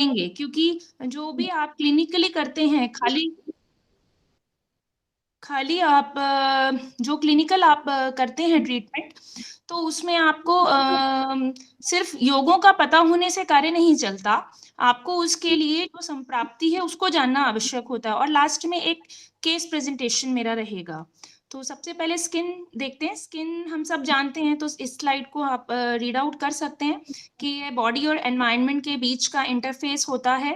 देंगे, क्योंकि जो भी आप क्लिनिकली करते हैं, खाली आप जो क्लिनिकल आप करते हैं ट्रीटमेंट, तो उसमें आपको सिर्फ योगों का पता होने से कार्य नहीं चलता, आपको उसके लिए जो संप्राप्ति है उसको जानना आवश्यक होता है। और लास्ट में एक केस प्रेजेंटेशन मेरा रहेगा। तो सबसे पहले स्किन देखते हैं। स्किन हम सब जानते हैं, तो इस स्लाइड को आप रीड आउट कर सकते हैं कि ये बॉडी और एनवायरनमेंट के बीच का इंटरफेस होता है,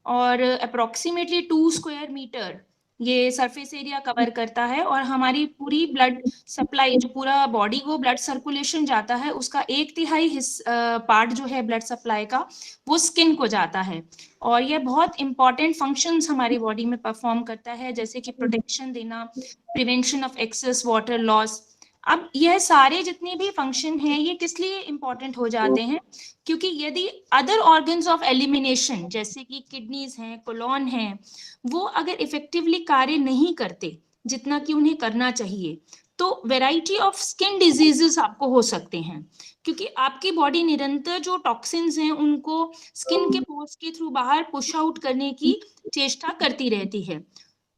और अप्रोक्सीमेटली 2 स्क्वायर मीटर ये सरफेस एरिया कवर करता है। और हमारी पूरी ब्लड सप्लाई, जो पूरा बॉडी को ब्लड सर्कुलेशन जाता है, उसका 1/3 पार्ट जो है ब्लड सप्लाई का, वो स्किन को जाता है। और ये बहुत इंपॉर्टेंट फंक्शंस हमारी बॉडी में परफॉर्म करता है, जैसे कि प्रोटेक्शन देना, prevention of excess water loss. अब यह सारे जितने भी फंक्शन हैं, ये किस लिए इंपॉर्टेंट हो जाते हैं? क्योंकि यदि अदर ऑर्गन्स ऑफ एलिमिनेशन, जैसे कि किडनीज हैं, कोलोन है, वो अगर इफेक्टिवली कार्य नहीं करते जितना कि उन्हें करना चाहिए, तो वेराइटी ऑफ स्किन डिजीजेस आपको हो सकते हैं, क्योंकि आपकी बॉडी निरंतर जो टॉक्सिन्स हैं उनको स्किन के पोर्स के थ्रू बाहर पुश आउट करने की चेष्टा करती रहती है।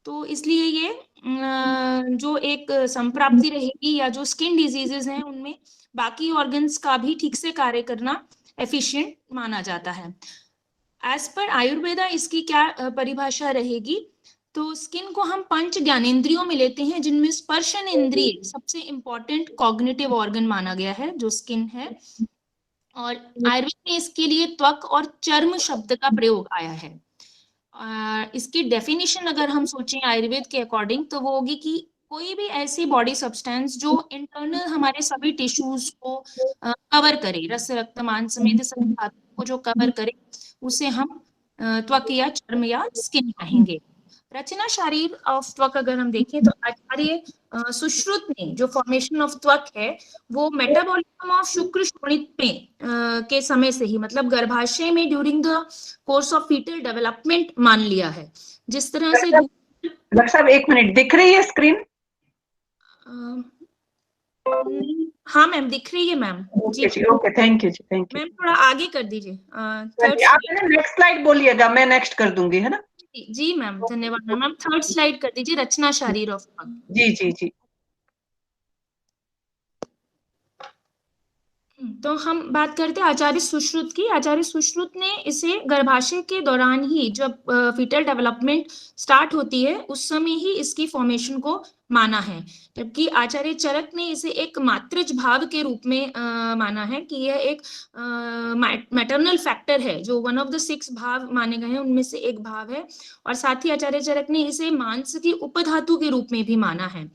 तो इसलिए ये जो एक संप्राप्ति रहेगी, या जो स्किन डिजीजेस हैं, उनमें बाकी ऑर्गन्स का भी ठीक से कार्य करना एफिशिएंट माना जाता है। एज पर आयुर्वेदा इसकी क्या परिभाषा रहेगी? तो स्किन को हम पंच ज्ञानेंद्रियों में लेते हैं, जिनमें स्पर्शन इंद्रिय सबसे इंपॉर्टेंट कॉग्निटिव ऑर्गन माना गया है, जो स्किन है। और आयुर्वेद में इसके लिए त्वक और चर्म शब्द का प्रयोग आया है। इसकी डेफिनेशन अगर हम सोचें आयुर्वेद के अकॉर्डिंग, तो वो होगी कि कोई भी ऐसी बॉडी सब्सटेंस जो इंटरनल हमारे सभी टिश्यूज को कवर करे, रस रक्त मांस समेत सभी धातुओं को जो कवर करे, उसे हम त्वक या चर्म या स्किन कहेंगे। रचना शरीर ऑफ त्वक अगर हम देखें, तो आचार्य सुश्रुत ने जो फॉर्मेशन ऑफ त्वक है, वो मेटाबॉलिज्म ऑफ शुक्र शोणित में के समय से ही, मतलब गर्भाशय में during the course of fetal development मान लिया है। जिस तरह से डॉक्टर साहब 1 मिनट, दिख रही है स्क्रीन? हाँ मैम, दिख रही है मैम। ओके जी, ओके, थैंक यू जी, थैंक यू। मैम थोड़ा आगे कर दीजिए। आप है ना नेक्स्ट स्लाइड बोलिएगा, मैं नेक्स्ट कर दूंगी, है ना? जी मैम, धन्यवाद मैम। आप थर्ड स्लाइड कर दीजिए, रचना शरीर ऑफ त्वक। जी जी जी। तो हम बात करते हैं आचार्य सुश्रुत की। आचार्य सुश्रुत ने इसे गर्भाशय के दौरान ही, जब फीटल डेवलपमेंट स्टार्ट होती है, उस समय ही इसकी फॉर्मेशन को माना है। जबकि आचार्य चरक ने इसे एक मातृज भाव के रूप में माना है, कि यह एक मैटरनल फैक्टर है, जो 1 ऑफ द 6 भाव माने गए हैं उनमें से एक भाव है। और साथ ही आचार्य चरक ने इसे मांस की उपधातु के रूप में भी माना है।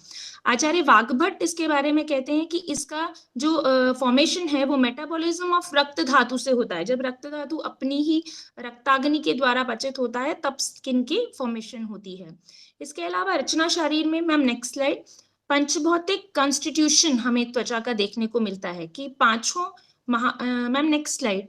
आचार्य वाग्भट इसके बारे में कहते हैं कि इसका जो फॉर्मेशन है, वो मेटाबॉलिज्म ऑफ रक्त धातु से होता है। जब रक्त धातु अपनी ही रक्ताग्नि के द्वारा पचित होता है, तब स्किन की फॉर्मेशन होती है। इसके अलावा रचना शरीर में, मैम नेक्स्ट स्लाइड, पंचभौतिक कॉन्स्टिट्यूशन हमें त्वचा का देखने को मिलता है, कि पांचों मैम नेक्स्ट स्लाइड।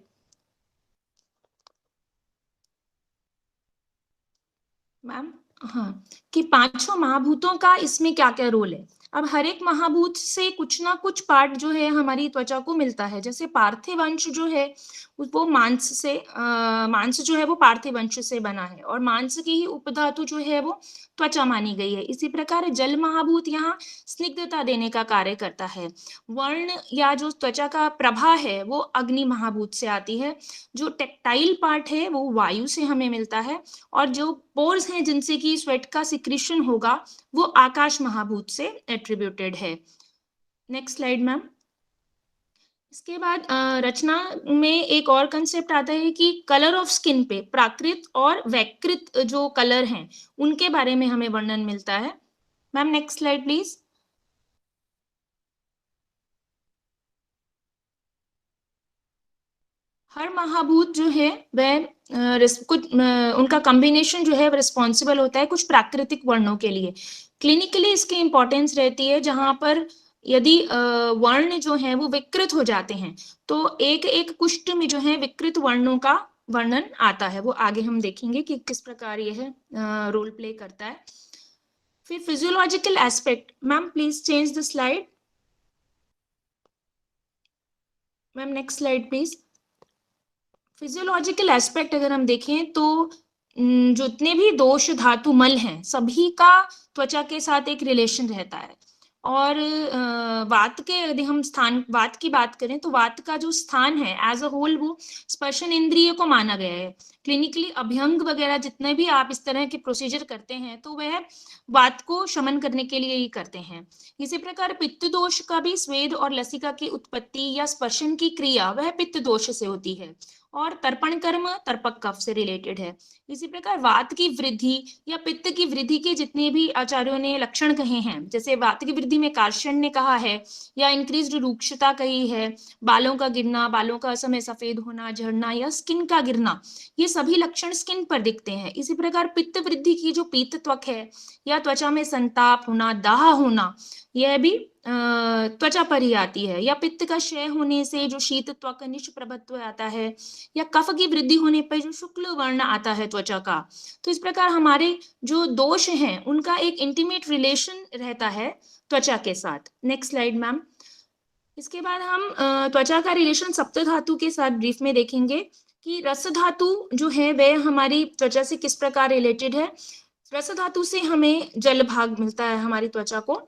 मैम, हाँ, कि पांचों महाभूतों का इसमें क्या क्या रोल है। अब हर एक महाभूत से कुछ ना कुछ पार्ट जो है हमारी त्वचा को मिलता है। जैसे पार्थिव अंश जो है, वो मांस जो है वो पार्थिव अंश से बना है, और मांस की ही उपधातु जो है वो त्वचा मानी गई है। इसी प्रकार जल महाभूत यहाँ स्निग्धता देने का कार्य करता है। वर्ण या जो त्वचा का प्रभा है, वो अग्नि महाभूत से आती है। जो टेक्टाइल पार्ट है, वो वायु से हमें मिलता है। और जो पोर्स हैं जिनसे कि स्वेट का सिक्रीशन होगा, वो आकाश महाभूत से एट्रीब्यूटेड है। Next slide ma'am. इसके बाद रचना में एक और कंसेप्ट आता है कि कलर ऑफ स्किन पे प्राकृत और वैकृत जो कलर हैं, उनके बारे में हमें वर्णन मिलता है। Ma'am next slide please. हर महाभूत जो है वह कुछ उनका कॉम्बिनेशन जो है रिस्पॉन्सिबल होता है कुछ प्राकृतिक वर्णों के लिए। क्लिनिकली इसकी इंपॉर्टेंस रहती है, जहां पर यदि वर्ण जो है वो विकृत हो जाते हैं, तो एक एक कुष्ठ में जो है विकृत वर्णों का वर्णन आता है। वो आगे हम देखेंगे कि किस प्रकार यह रोल प्ले करता है। फिर physiological aspect, ma'am please change the slide. Ma'am next slide please. Physiological aspect अगर हम देखें तो जितने भी दोष धातु मल हैं सभी का त्वचा के साथ एक रिलेशन रहता है। और वात के यदि हम स्थान वात की बात करें तो वात का जो स्थान है एज अ होल वो स्पर्शन इंद्रिय को माना गया है। क्लिनिकली अभ्यंग वगैरह जितने भी आप इस तरह के प्रोसीजर करते हैं तो वह वात को शमन करने के लिए ही करते हैं। इसी प्रकार पित्त दोष का भी स्वेद और लसिका की उत्पत्ति या स्पर्शन की क्रिया वह पित्त दोष से होती है और तर्पण कर्म तर्पक कफ से रिलेटेड है। इसी प्रकार वात की वृद्धि या पित्त की वृद्धि के जितने भी आचार्यों ने लक्षण कहे हैं, जैसे वात की वृद्धि में कार्षण ने कहा है या इंक्रीज्ड रूक्षता कही है, बालों का गिरना, बालों का असमय सफेद होना, झड़ना या स्किन का गिरना, ये सभी लक्षण स्किन पर दिखते हैं। इसी प्रकार पित्त वृद्धि की जो पीत त्वक है या त्वचा में संताप होना, दाह होना, यह भी त्वचा पर ही आती है। या पित्त का क्षय होने से जो शीत त्वक निष्प्रभत्व आता है या कफ की वृद्धि होने पर जो शुक्ल वर्ण आता है त्वचा का। तो इस प्रकार हमारे जो दोष हैं उनका एक इंटीमेट रिलेशन रहता है त्वचा के साथ। Next slide ma'am. इसके बाद हम त्वचा का रिलेशन सप्त धातु के साथ ब्रीफ में देखेंगे कि रस धातु जो है वह हमारी त्वचा से किस प्रकार रिलेटेड है। रस धातु से हमें जल भाग मिलता है हमारी त्वचा को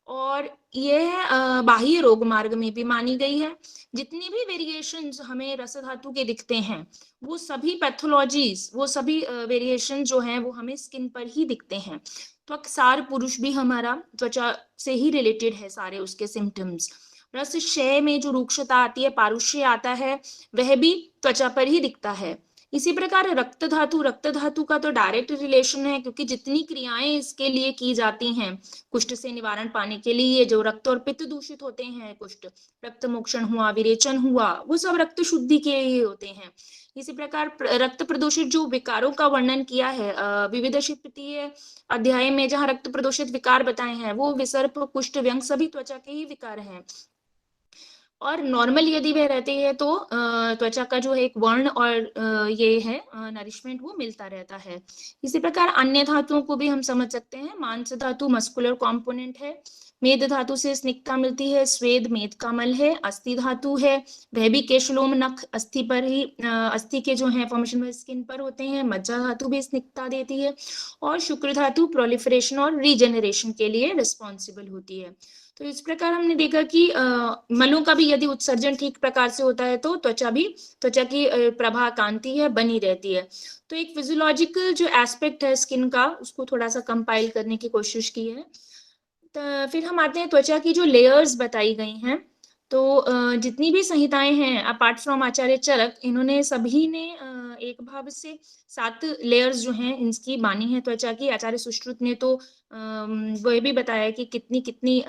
और यह बाह्य रोग मार्ग में भी मानी गई है। जितनी भी वेरिएशंस हमें रस धातु के दिखते हैं वो सभी पैथोलॉजीज, वो सभी वेरिएशन जो हैं वो हमें स्किन पर ही दिखते हैं। त्वक्सार पुरुष भी हमारा त्वचा से ही रिलेटेड है सारे उसके सिम्टम्स। रस क्षय में जो रूक्षता आती है, पारुष्य आता है, वह भी त्वचा पर ही दिखता है। इसी प्रकार रक्त धातु का तो डायरेक्ट रिलेशन है क्योंकि जितनी क्रियाएं इसके लिए की जाती हैं कुष्ठ से निवारण पाने के लिए, जो रक्त और पित्त दूषित होते हैं, कुष्ठ रक्त मोक्षण हुआ, विरेचन हुआ, वो सब रक्त शुद्धि के ही होते हैं। इसी प्रकार रक्त प्रदूषित जो विकारों का वर्णन किया है विविध शिल्पीय अध्याय में, जहाँ रक्त प्रदूषित विकार बताए हैं वो विसर्प, कुष्ठ, व्यंग सभी त्वचा के ही विकार हैं। और नॉर्मल यदि वह रहते हैं तो त्वचा का जो है एक वर्ण और ये है नरिशमेंट वो मिलता रहता है। इसी प्रकार अन्य धातुओं को भी हम समझ सकते हैं। मांस धातु मस्कुलर कॉम्पोनेंट है, मेद धातु से स्निग्धता मिलती है, स्वेद मेद का मल है, अस्थि धातु है, वह भी केशलोम नख अस्थि पर ही अस्थि के जो है फॉर्मेशन वह स्किन पर होते हैं। मज्जा धातु भी स्निग्धता देती है और शुक्र धातु प्रोलिफरेशन और रीजेनरेशन के लिए रिस्पॉन्सिबल होती है। तो इस प्रकार हमने देखा कि मलों का भी यदि उत्सर्जन ठीक प्रकार से होता है तो त्वचा की प्रभा कांति है बनी रहती है। तो एक फिजियोलॉजिकल जो एस्पेक्ट है स्किन का उसको थोड़ा सा कंपाइल करने की कोशिश की है। तो फिर हम आते हैं त्वचा की जो लेयर्स बताई गई हैं। तो जितनी भी संहिताएं हैं अपार्ट फ्रॉम आचार्य चरक, इन्होंने सभी ने एक भाव से 7 लेयर्स जो हैं इनकी मानी है त्वचा की। आचार्य सुश्रुत ने तो वह भी बताया कि कितनी कितनी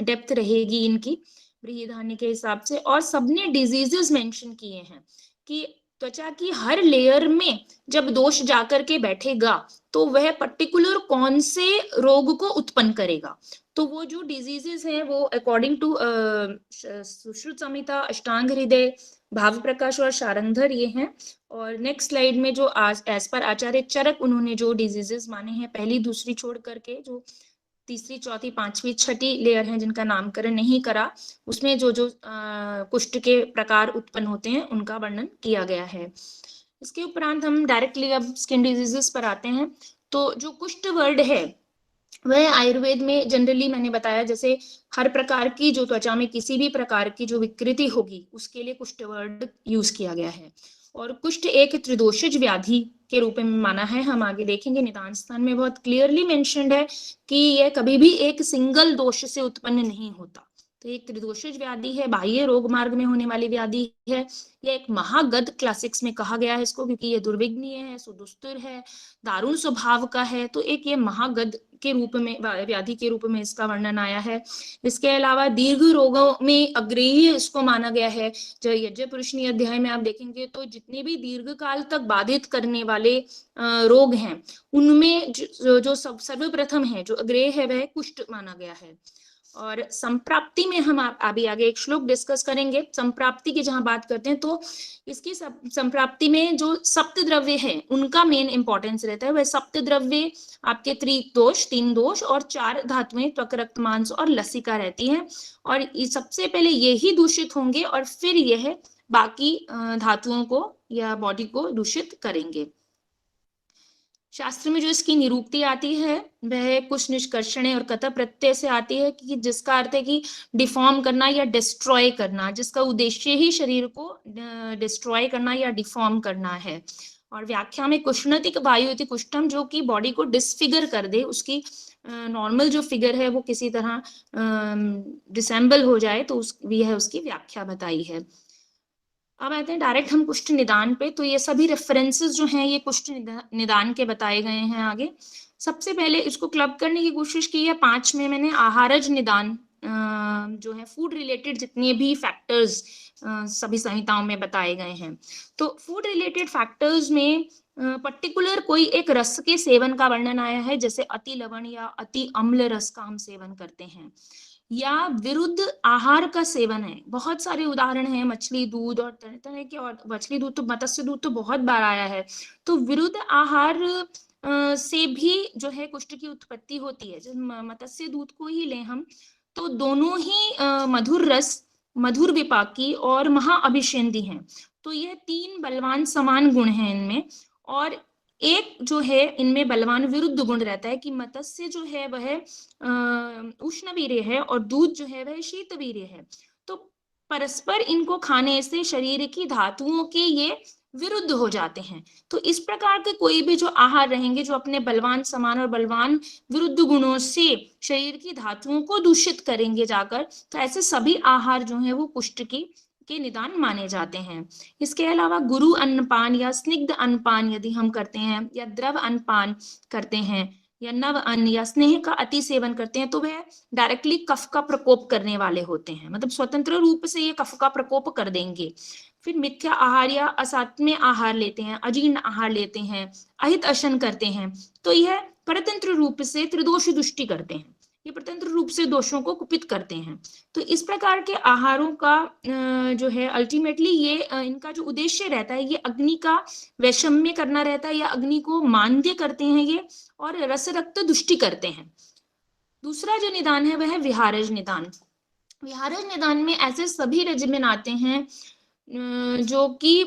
डेप्थ रहेगी इनकी बृहदारण्य के हिसाब से। और सबने डिजीजेस मेंशन किए हैं कि त्वचा की हर लेयर में जब दोष जाकर के बैठेगा तो वह पर्टिकुलर कौन से रोग को उत्पन्न करेगा। तो वो जो डिजीजेस हैं वो अकॉर्डिंग टू सुश्रुत संहिता, अष्टांग हृदय, भाव प्रकाश और शारंधर ये हैं। और नेक्स्ट स्लाइड में जो एज पर आचार्य चरक उन्होंने जो डिजीजेस माने हैं पहली दूसरी छोड़ करके, जो तीसरी चौथी पांचवी छठी लेयर हैं जिनका नामकरण नहीं करा, उसमें जो जो कुष्ठ के प्रकार उत्पन्न होते हैं उनका वर्णन किया गया है। इसके उपरांत हम डायरेक्टली अब स्किन डिजीजेस पर आते हैं। तो जो कुष्ठ वर्ड है वह आयुर्वेद में जनरली मैंने बताया जैसे हर प्रकार की जो त्वचा में किसी भी प्रकार की जो विकृति होगी उसके लिए कुष्ठ वर्ड यूज किया गया है। और कुष्ठ एक त्रिदोषज व्याधि के रूप में माना है। हम आगे देखेंगे निदान स्थान में बहुत क्लियरली मेंशन्ड है कि यह कभी भी एक सिंगल दोष से उत्पन्न नहीं होता। तो एक त्रिदोषज व्याधि है, बाह्य रोग मार्ग में होने वाली व्याधि है। यह एक महागद क्लासिक्स में कहा गया है इसको क्योंकि ये दुर्विघ्नीय है, सुदुस्तर है, दारुण स्वभाव का है। तो एक ये महागद के रूप में व्याधि के रूप में इसका वर्णन आया है। इसके अलावा दीर्घ रोगों में अग्रेय इसको माना गया है। जो यज्ञ पुरुषनी अध्याय में आप देखेंगे तो जितने भी दीर्घ काल तक बाधित करने वाले रोग हैं उनमें जो सर्वप्रथम है, जो अग्रेय है, वह कुष्ठ माना गया है। और संप्राप्ति में हम अभी आगे एक श्लोक डिस्कस करेंगे। संप्राप्ति की जहां बात करते हैं तो इसकी संप्राप्ति में जो सप्त द्रव्य है उनका मेन इंपॉर्टेंस रहता है। वह सप्त द्रव्य आपके त्रिदोष, 3 दोष और 4 धातुएं त्वक, रक्त, मांस और लसिका रहती हैं। और सबसे पहले यही दूषित होंगे और फिर यह बाकी धातुओं को या बॉडी को दूषित करेंगे। शास्त्र में जो इसकी निरूक्ति आती है वह कुछ निष्कर्षण और कतः प्रत्यय से आती है, कि जिसका अर्थ है कि डिफॉर्म करना या डिस्ट्रॉय करना, जिसका उद्देश्य ही शरीर को डिस्ट्रॉय करना या डिफॉर्म करना है। और व्याख्या में कुष्णतिक वायु इति कुष्ठम, जो कि बॉडी को डिसफिगर कर दे, उसकी नॉर्मल जो फिगर है वो किसी तरह डिसेंबल हो जाए, तो यह उसकी व्याख्या बताई है। अब आते हैं डायरेक्ट हम कुष्ठ निदान पे। तो ये सभी रेफरेंसेस जो हैं ये कुष्ठ निदान के बताए गए हैं आगे। सबसे पहले इसको क्लब करने की कोशिश की है 5 में मैंने आहारज निदान, जो है फूड रिलेटेड जितने भी फैक्टर्स सभी संहिताओं में बताए गए हैं। तो फूड रिलेटेड फैक्टर्स में पर्टिकुलर कोई एक रस के सेवन का वर्णन आया है, जैसे अति लवण या अति अम्ल रस का हम सेवन करते हैं, या विरुद्ध आहार का सेवन है। बहुत सारे उदाहरण हैं, मछली दूध और तरह तरह के, और मछली दूध तो मत्स्य दूध तो बहुत बार आया है। तो विरुद्ध आहार से भी जो है कुष्ठ की उत्पत्ति होती है। जब मत्स्य दूध को ही लें हम, तो दोनों ही मधुर रस, मधुर विपाकी और महाअभिषेदी हैं। तो यह 3 बलवान समान गुण हैं इनमें, और एक जो है इनमें बलवान विरुद्ध गुण रहता है, कि मत्स्य जो है वह उष्णवीर्य है और दूध जो है वह शीतवीर्य है। तो परस्पर इनको खाने से शरीर की धातुओं के ये विरुद्ध हो जाते हैं। तो इस प्रकार के कोई भी जो आहार रहेंगे जो अपने बलवान समान और बलवान विरुद्ध गुणों से शरीर की धातुओं को दूषित करेंगे जाकर, तो ऐसे सभी आहार जो है वो कुष्ठ के निदान माने जाते हैं। इसके अलावा गुरु अन्नपान या स्निग्ध अन्नपान यदि हम करते हैं, या द्रव अन्नपान करते हैं, या नव अन्न या स्नेह का अति सेवन करते हैं, तो वह डायरेक्टली कफ का प्रकोप करने वाले होते हैं, मतलब स्वतंत्र रूप से ये कफ का प्रकोप कर देंगे। फिर मिथ्या आहार या असात्म्य आहार लेते हैं, अजीर्ण आहार लेते हैं, अहित अशन करते हैं, तो यह परतंत्र रूप से त्रिदोष दुष्टि करते हैं, ये प्रतंत्र रूप से दोषों को कुपित करते हैं। तो इस प्रकार के आहारों का जो है अल्टीमेटली ये इनका जो उद्देश्य रहता है, ये अग्नि का वैषम्य करना रहता है, या अग्नि को मांद्य करते हैं ये, और रस रक्त दुष्टि करते हैं। दूसरा जो निदान है वह है विहारज निदान। विहारज निदान में ऐसे सभी रेजिमेन आते हैं जो कि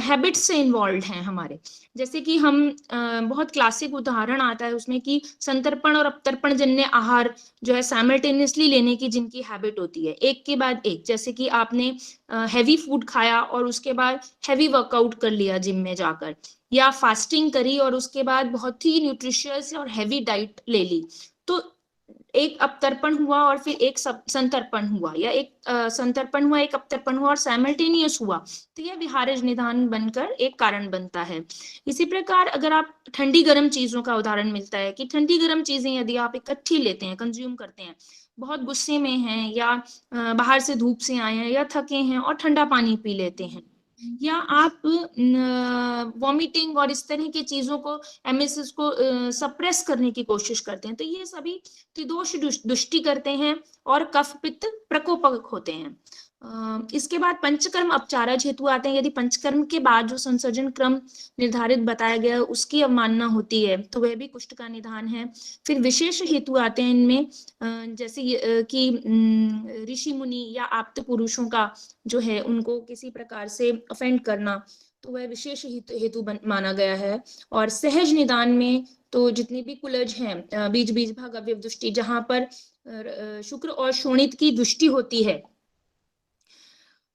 हैबिट से इन्वॉल्व हैं हमारे। जैसे कि हम बहुत क्लासिक उदाहरण आता है उसमें कि संतर्पण और अपतर्पण जन्य आहार जो है साइमल्टेनियसली लेने की जिनकी हैबिट होती है, एक के बाद एक। जैसे कि आपने हैवी फूड खाया और उसके बाद हैवी वर्कआउट कर लिया जिम में जाकर, या फास्टिंग करी और उसके बाद बहुत ही न्यूट्रिशियस और हैवी डाइट ले ली, तो एक अपतर्पण हुआ और फिर एक संतर्पण हुआ, या एक संतर्पण हुआ, एक अपतर्पण हुआ और साइमल्टेनियस हुआ, तो यह विहारज निदान बनकर एक कारण बनता है। इसी प्रकार अगर आप ठंडी गर्म चीजों का उदाहरण मिलता है कि ठंडी गर्म चीजें यदि आप इकट्ठी लेते हैं, कंज्यूम करते हैं, बहुत गुस्से में हैं या बाहर से धूप से आए हैं या थके हैं और ठंडा पानी पी लेते हैं, या आप वॉमिटिंग और इस तरह की चीजों को, एमिसिस को सप्रेस करने की कोशिश करते हैं, तो ये सभी त्रिदोष दुष्टि करते हैं और कफ पित्त प्रकोपक होते हैं। इसके बाद पंचकर्म अपचारज हेतु आते हैं। यदि पंचकर्म के बाद जो संसर्जन क्रम निर्धारित बताया गया उसकी अवमानना होती है तो वह भी कुष्ठ का निदान है। फिर विशेष हेतु आते हैं इनमें, जैसे कि ऋषि मुनि या आप्त पुरुषों का जो है उनको किसी प्रकार से ऑफेंड करना, तो वह विशेष हेतु माना गया है। और सहज निदान में तो जितनी भी कुलज हैं, बीज बीज भाग अवयव दुष्टि, जहां पर शुक्र और शोणित की दुष्टि होती है,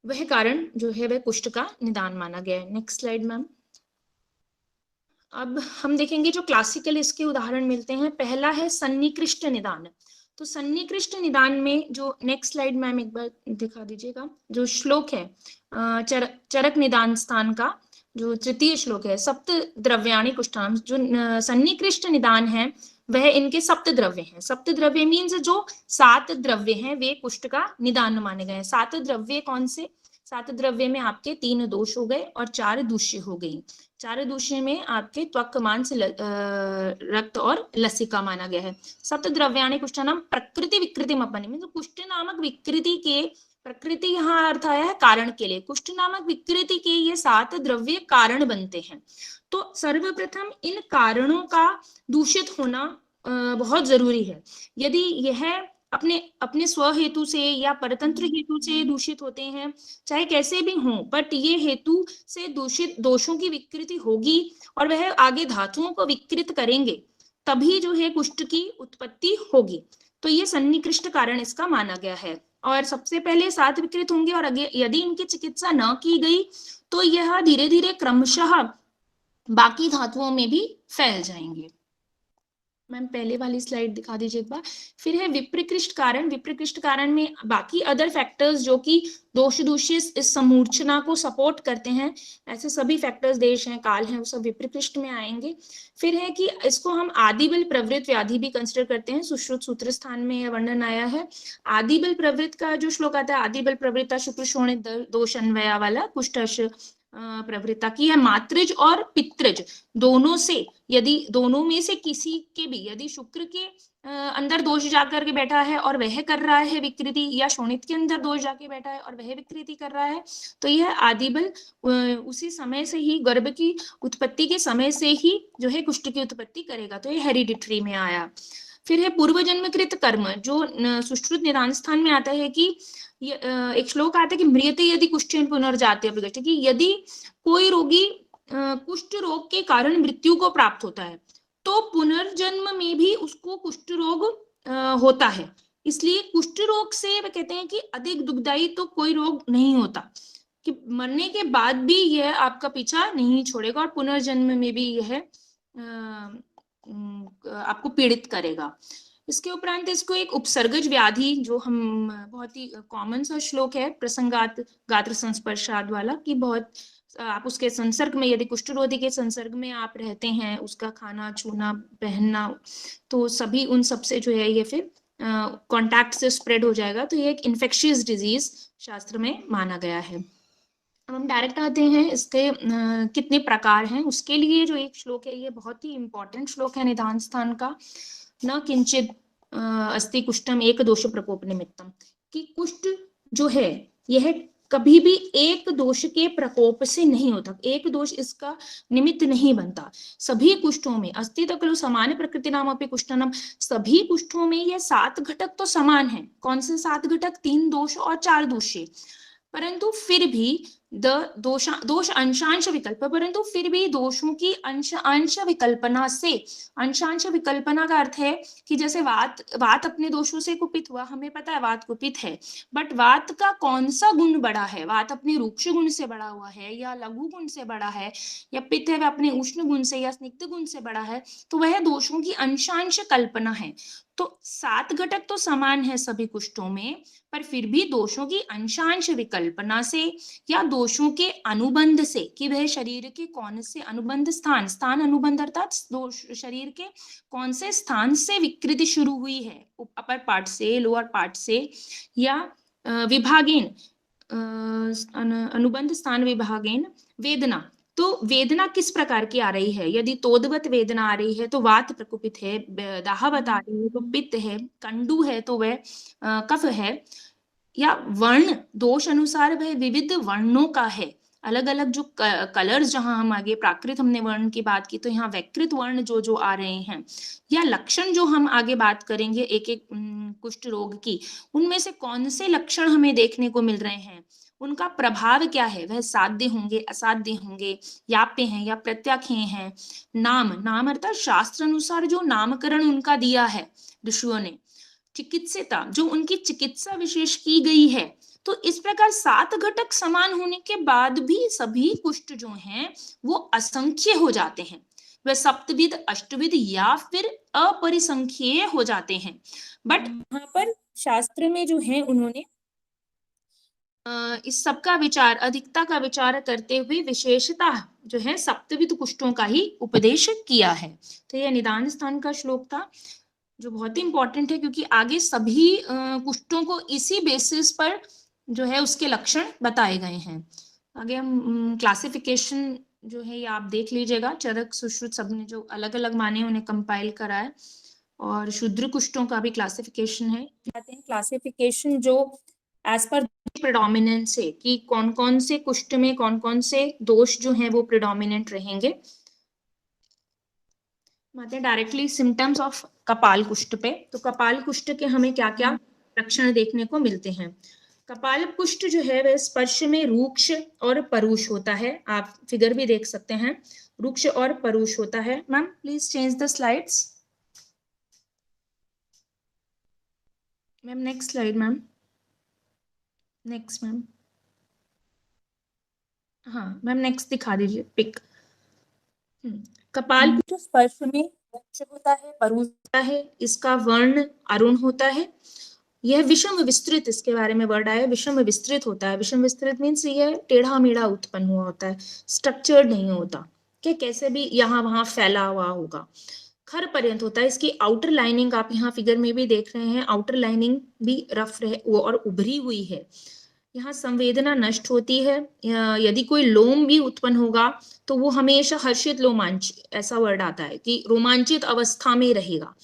वह कारण जो है वह कुष्ठ का निदान माना गया है। Next slide ma'am. अब हम देखेंगे जो क्लासिकल इसके उदाहरण मिलते हैं। पहला है सन्निकृष्ट निदान। तो सन्निकृष्ट निदान में जो नेक्स्ट स्लाइड मैम एक बार दिखा दीजिएगा, जो श्लोक है चरक निदान स्थान का जो तृतीय श्लोक है, सप्त द्रव्याणि कुष्ठाम, जो सन्निकृष्ट निदान है वह इनके सप्त द्रव्य हैं। सप्त द्रव्य मीन्स जो 7 द्रव्य हैं वे कुष्ठ का निदान माने गए हैं। 7 द्रव्य कौन से? 7 द्रव्य में आपके 3 दोष हो गए और 4 दूष्य हो गई। 4 दूष्य में आपके त्वक, मांस, रक्त और लसिका माना गया है। सप्त द्रव्याणि कुष्ठानाम प्रकृति विकृतिम अपनी, तो कुष्ठ नामक विकृति के, प्रकृति यहाँ अर्थ आया है कारण के लिए, कुष्ठ नामक विकृति के ये 7 द्रव्य कारण बनते हैं। तो सर्वप्रथम इन कारणों का दूषित होना बहुत जरूरी है। यदि यह अपने अपने स्व हेतु से या परतंत्र हेतु से दूषित होते हैं, चाहे कैसे भी हों, बट ये हेतु से दूषित दोषों की विकृति होगी और वह आगे धातुओं को विकृत करेंगे, तभी जो है कुष्ठ की उत्पत्ति होगी। तो ये सन्निकृष्ट कारण इसका माना गया है। और सबसे पहले 7 विकृत होंगे और यदि इनकी चिकित्सा न की गई तो यह धीरे धीरे क्रमशः बाकी धातुओं में भी फैल जाएंगे। मैम पहले वाली स्लाइड दिखा दीजिए एक बार। फिर है विप्रकृष्ट कारण। विप्रकृष्ट कारण में बाकी अदर फैक्टर्स जो कि दोष दूषित इस समूर्छना को सपोर्ट करते हैं, ऐसे सभी फैक्टर्स, देश हैं, काल हैं, वो सब विप्रकृष्ट में आएंगे। फिर है कि इसको हम आदिबल प्रवृत्त व्याधि भी कंसिडर करते हैं। सुश्रुत सूत्र स्थान में यह वर्णन आया है। आदिबल प्रवृत्त का जो श्लोक आता है, आदिबल प्रवृत्ता शुक्र शोणित दोष अन्वया वाला, कुष्ठ प्रवृत्ता की है मातृज और पितृज दोनों से, यदि दोनों में से किसी के भी, यदि शुक्र के अंदर दोष जाकर के बैठा है और वह कर रहा है विकृति, या शोणित के अंदर दोष जाके बैठा है और वह विकृति कर रहा है, तो यह आदिबल उसी समय से ही, गर्भ की उत्पत्ति के समय से ही जो है कुष्ठ की उत्पत्ति करेगा। तो ये हेरिडिटरी में आया। फिर है पूर्व जन्मकृत कर्म, जो सुश्रुत निदान स्थान में आता है कि एक श्लोक आता है कि म्रियते यदि कुष्ठेन पुनर्जाते अपगच्छति, कि यदि कोई रोगी कुष्ठ रोग के कारण मृत्यु को प्राप्त होता है तो पुनर्जन्म में भी उसको कुष्ठ रोग होता है। इसलिए कुष्ठ रोग से वे कहते हैं कि अधिक दुखदायी तो कोई रोग नहीं होता, कि मरने के बाद भी यह आपका पीछा नहीं छोड़ेगा और पुनर्जन्म में भी यह आपको पीड़ित करेगा। इसके उपरांत इसको एक उपसर्गज व्याधि, जो हम बहुत ही कॉमन सा श्लोक है, प्रसंगात गात्र संस्पर्शाद वाला, कि बहुत आप उसके संसर्ग में, यदि कुष्ठ रोगी के संसर्ग में आप रहते हैं, उसका खाना छूना पहनना, तो सभी उन सब से जो है ये फिर कांटेक्ट से स्प्रेड हो जाएगा। तो ये एक इन्फेक्शियस डिजीज शास्त्र में माना गया है। अब हम डायरेक्ट आते हैं इसके कितने प्रकार हैं उसके लिए। जो एक श्लोक है ये बहुत ही इंपॉर्टेंट श्लोक है निदान स्थान का, न किंचित अस्ति कुष्ठम एक दोष प्रकोप निमित्तम, कि कुष्ठ जो है यह कभी भी एक दोष के प्रकोप से नहीं होता, एक दोष इसका निमित्त नहीं बनता। सभी कुष्ठों में अस्ति तो खलु समान प्रकृति नाम अपि कुष्ठनम, सभी कुष्ठों में ये 7 घटक तो समान है। कौन से 7 घटक? 3 दोष और 4 दोषे, परंतु फिर भी दोष अंशांश विकल्प, परंतु फिर भी दोषों की अंश विकल्पना से, अंशांश विकल्पना का अर्थ है कि जैसे वात अपने दोषों से कुपित हुआ, हमें पता है वात कुपित है, बट वात का कौन सा गुण बड़ा है? वात अपने रूक्ष गुण से बड़ा हुआ है या लघु गुण से बड़ा है, या पित्त है वह अपने उष्ण गुण से या स्निग्ध गुण से बड़ा है, तो वह दोषों की अंशांश कल्पना है। तो 7 घटक तो समान है सभी कुष्ठों में, पर फिर भी दोषों की अंशांश विकल्पना से या दोषों के अनुबंध से, कि वह शरीर के कौन से अनुबंध स्थान अनुबंध अर्थात शरीर के कौन से स्थान से विकृति शुरू हुई है, अपर पार्ट से, लोअर पार्ट से, या विभागेन अनुबंध स्थान विभागेन वेदना, तो वेदना किस प्रकार की आ रही है? यदि तोदवत वेदना आ रही है तो वात प्रकोपित है, दाहवत आ रही है तो पित्त है, कंडू है तो वह कफ है, या वर्ण दोष अनुसार वह विविध वर्णों का है, अलग अलग जो कलर्स, जहां हम आगे प्राकृत हमने वर्ण की बात की, तो यहाँ वैकृत वर्ण जो जो आ रहे हैं, या लक्षण जो हम आगे बात करेंगे एक एक कुष्ठ रोग की, उनमें से कौन से लक्षण हमें देखने को मिल रहे हैं, उनका प्रभाव क्या है, वह साध्य होंगे, असाध्य होंगे, याप्य हैं या प्रत्याख्येय हैं। नाम अर्थात शास्त्र अनुसार जो नामकरण उनका दिया है ऋषियों ने, चिकित्सिता जो उनकी चिकित्सा विशेष की गई है। तो इस प्रकार 7 घटक समान होने के बाद भी सभी कुष्ठ जो हैं वो असंख्य हो जाते हैं, वह सप्तविध, अष्टविध या फिर अपरिसंख्येय हो जाते हैं। बट यहाँ पर शास्त्र में जो है उन्होंने इस सब का विचार, अधिकता का विचार करते हुए विशेषता जो है सप्तविध कुष्ठों का ही उपदेश किया है। तो यह निदान स्थान का श्लोक था जो बहुत ही इंपॉर्टेंट है, क्योंकि आगे सभी कुष्ठों को इसी बेसिस पर जो है उसके लक्षण बताए गए हैं। आगे हम क्लासिफिकेशन जो है ये आप देख लीजिएगा, चरक सुश्रुत सब ने जो अलग अलग माने उन्हें कंपाइल करा है, और शूद्र कुष्ठों का भी क्लासिफिकेशन है। क्लासिफिकेशन जो एज पर प्रेडोमिनेंस है कि कौन कौन से कुष्ठ में कौन कौन से दोष जो हैं वो प्रेडोमिनेंट रहेंगे। आते हैं डायरेक्टली सिम्टम्स ऑफ कपाल कुष्ठ पे। तो कपाल कुष्ठ के हमें क्या क्या लक्षण देखने को मिलते हैं। कपाल कुष्ठ जो है वह स्पर्श में रूक्ष और परुष होता है। आप फिगर भी देख सकते हैं, रूक्ष और परुष होता है। Ma'am please change the slides. Ma'am next slide ma'am, next ma'am, हाँ मैम नेक्स्ट दिखा दीजिए पिक। कपाल कुष्ठ स्पर्श में रूक्ष होता है, परुष होता है, इसका वर्ण अरुण होता है। यह विषम विस्तृत, इसके बारे में वर्ड आया, विषम विस्तृत होता है। विषम विस्तृत मीन्स यह टेढ़ा मेढ़ा उत्पन्न हुआ होता है, स्ट्रक्चर्ड नहीं होता कि कैसे भी यहाँ वहां फैला हुआ होगा। खर पर्यंत होता है। इसकी आउटर लाइनिंग आप यहाँ फिगर में भी देख रहे हैं, आउटर लाइनिंग भी रफ और उभरी हुई है। यहाँ संवेदना नष्ट होती है। यदि कोई लोम भी उत्पन्न होगा तो वो हमेशा हर्षित लोमांच, ऐसा वर्ड आता है कि रोमांचित अवस्था में रहेगा।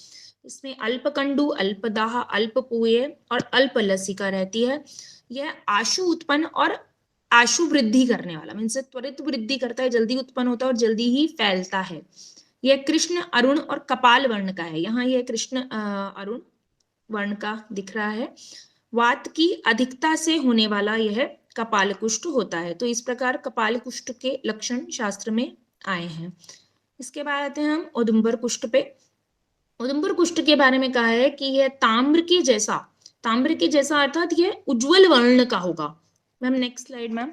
इसमें अल्पकंडु, अल्पदाह, अल्पपूय और अल्प लसिका रहती है। यह आशु उत्पन्न और आशु वृद्धि करने वाला, मीन्स त्वरित वृद्धि करता है, जल्दी उत्पन्न होता है और जल्दी ही फैलता है। यह कृष्ण, अरुण और कपाल वर्ण का है। यहाँ यह कृष्ण अरुण वर्ण का दिख रहा है। वात की अधिकता से होने वाला यह कपाल कुष्ठ होता है। तो इस प्रकार कपाल कुष्ठ के लक्षण शास्त्र में आए हैं। इसके बाद आते हैं हम औदुंबर कुष्ठ पे। औदुंबर कुष्ठ के बारे में कहा है कि यह ताम्र के जैसा, ताम्र के जैसा अर्थात यह उज्जवल वर्ण का होगा। Ma'am next slide ma'am.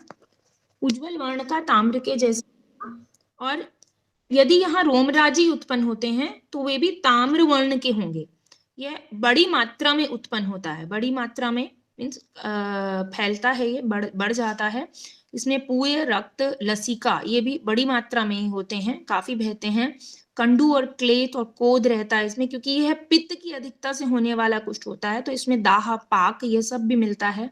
उज्जवल वर्ण का, ताम्र के जैसा, और यदि यहाँ रोमराजी उत्पन्न होते हैं तो वे भी ताम्र वर्ण के होंगे। यह बड़ी मात्रा में उत्पन्न होता है, बड़ी मात्रा में मीन्स फैलता है, ये बढ़ जाता है। इसमें पूय, रक्त, लसिका ये भी बड़ी मात्रा में होते हैं, काफी बहते हैं। कंडू और क्लेत और कोद रहता है इसमें, क्योंकि यह पित्त की अधिकता से होने वाला कुष्ठ होता है, तो इसमें दाह, पाक ये सब भी मिलता है।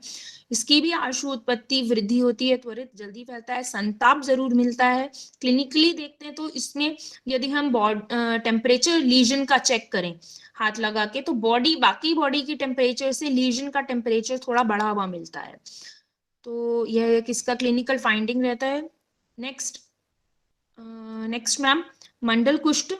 इसकी भी आशु उत्पत्ति वृद्धि होती है, त्वरित जल्दी फैलता है, संताप जरूर मिलता है। क्लिनिकली देखते हैं तो इसमें यदि हम टेम्परेचर लीजन का चेक करें हाथ लगा के, तो बाकी बॉडी की टेम्परेचर से लीजन का टेम्परेचर थोड़ा बढ़ा हुआ मिलता है। तो यह किसका क्लिनिकल फाइंडिंग रहता है। नेक्स्ट मैम, मंडल कुष्ठ।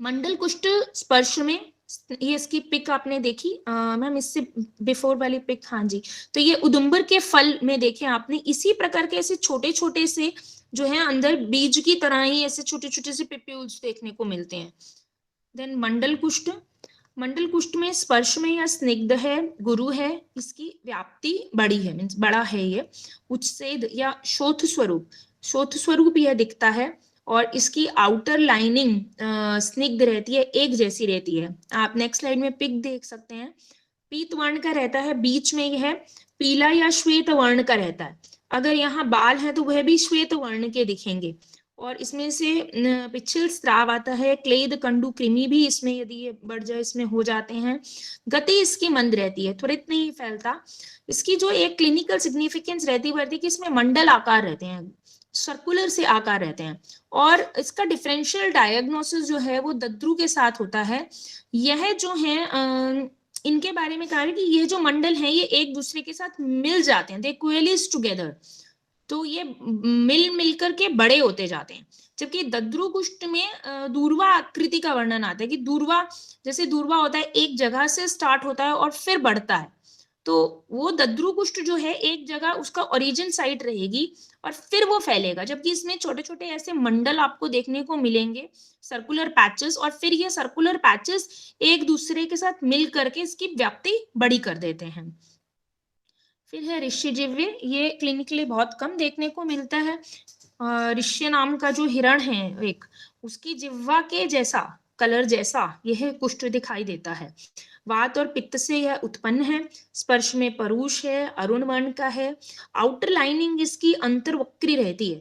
मंडल कुष्ठ स्पर्श में, ये इसकी पिक आपने देखी मैम, इससे बिफोर वाली पिक, हाँ जी। तो ये उदुम्बर के फल में देखे आपने, इसी प्रकार के ऐसे छोटे छोटे से जो है अंदर बीज की तरह ही ऐसे छोटे छोटे से पिप्यूल्स देखने को मिलते हैं। देन मंडल कुष्ठ। मंडल कुष्ठ में स्पर्श में या स्निग्ध है, गुरु है, इसकी व्याप्ति बड़ी है, मीन्स बड़ा है ये। उच्छेद या शोथ स्वरूप यह दिखता है, और इसकी आउटर लाइनिंग स्निग्ध रहती है, एक जैसी रहती है। आप नेक्स्ट स्लाइड में पिक देख सकते हैं। पीत वर्ण का रहता है, बीच में यह पीला या श्वेत वर्ण का रहता है। अगर यहाँ बाल है तो वह भी श्वेत वर्ण के दिखेंगे, और इसमें से पिछल स्राव आता है। क्लेद, कंडू, कृमि भी इसमें यदि ये बढ़ जाए इसमें हो जाते हैं। गति इसकी मंद रहती है, त्वरित नहीं फैलता। इसकी जो एक क्लिनिकल सिग्निफिकेंस रहती है कि इसमें मंडल आकार रहते हैं, सर्कुलर से आकार रहते हैं, और इसका डिफरेंशियल डायग्नोसिस जो है वो दद्रु के साथ होता है। यह जो है इनके बारे में कहा है कि ये जो मंडल हैं ये एक दूसरे के साथ मिल जाते हैं, दे कोएलिस टुगेदर, तो ये मिल करके बड़े होते जाते हैं। जबकि दद्रु कुष्ठ में दूर्वा आकृति का वर्णन आता है कि दूर्वा, जैसे दूर्वा होता है एक जगह से स्टार्ट होता है और फिर बढ़ता है, तो वो दद्रु कुष्ठ जो है एक जगह उसका ओरिजिन साइट रहेगी और फिर वो फैलेगा। जबकि इसमें छोटे छोटे ऐसे मंडल आपको देखने को मिलेंगे, सर्कुलर पैचेस, और फिर ये सर्कुलर पैचेस एक दूसरे के साथ मिल करके इसकी व्याप्ति बड़ी कर देते हैं। फिर है ऋष्यजिह्वे, ये क्लिनिकली बहुत कम देखने को मिलता है। ऋष्य नाम का जो हिरण है एक, उसकी जिह्वा के जैसा, कलर जैसा यह कुष्ठ दिखाई देता है। वात और पित्त से यह उत्पन्न है। स्पर्श में परुष है, अरुण वर्ण का है। आउटर लाइनिंग इसकी अंतर्वक्री रहती है,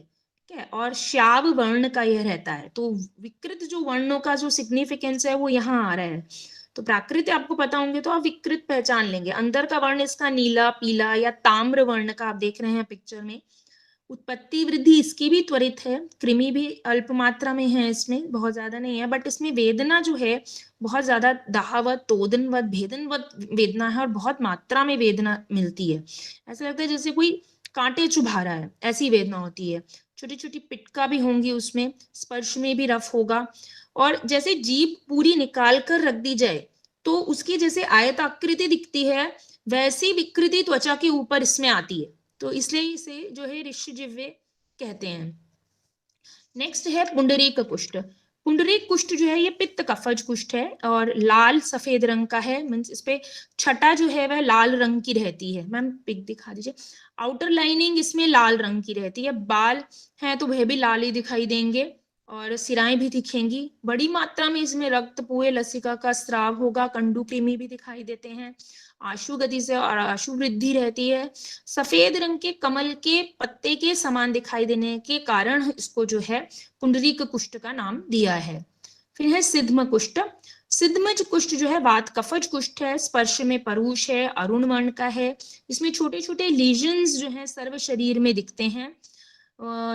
ठीक है, और श्याव वर्ण का यह रहता है। तो विकृत जो वर्णों का जो सिग्निफिकेंस है वो यहाँ आ रहा है। तो प्राकृत आपको पता होंगे तो आप विकृत पहचान लेंगे। अंदर का वर्ण इसका नीला, पीला या ताम्र वर्ण का आप देख रहे हैं पिक्चर में। उत्पत्ति वृद्धि इसकी भी त्वरित है। कृमि भी अल्प मात्रा में है, इसमें बहुत ज्यादा नहीं है, बट इसमें वेदना जो है बहुत ज्यादा दाहवत, तोदनवत, भेदनवत वेदना है, और बहुत मात्रा में वेदना मिलती है। ऐसा लगता है जैसे कोई कांटे चुभा रहा है, ऐसी वेदना होती है। छोटी छोटी पिटका भी होंगी उसमें। स्पर्श में भी रफ होगा, और जैसे जीभ पूरी निकाल कर रख दी जाए तो उसकी जैसे आयताकृति दिखती है वैसी विकृति त्वचा के ऊपर इसमें आती है, तो इसलिए इसे जो है ऋष्यजिह्वे कहते हैं। नेक्स्ट है पुंडरीक कुष्ठ। पुंडरीक कुष्ठ जो है ये पित्त कफज कुष्ठ है और लाल सफेद रंग का है, मीन्स इस पे छटा जो है वह लाल रंग की रहती है। मैम पिक दिखा दीजिए। आउटर लाइनिंग इसमें लाल रंग की रहती है, बाल हैं तो वह भी लाल ही दिखाई देंगे और सिराएं भी दिखेंगी। बड़ी मात्रा में इसमें रक्त पुए लसिका का स्राव होगा, कंडू कृमि भी दिखाई देते हैं, आशु गति से और आशु वृद्धि रहती है। सफेद रंग के कमल के पत्ते के समान दिखाई देने के कारण इसको जो है पुंडरीक कुष्ठ का नाम दिया है। फिर है सिद्धम कुष्ठ। सिद्धमज कुष्ठ जो है वात कफज कुष्ठ है, स्पर्श में परूष है, अरुण वर्ण का है। इसमें छोटे छोटे लीजन्स जो है सर्व शरीर में दिखते हैं।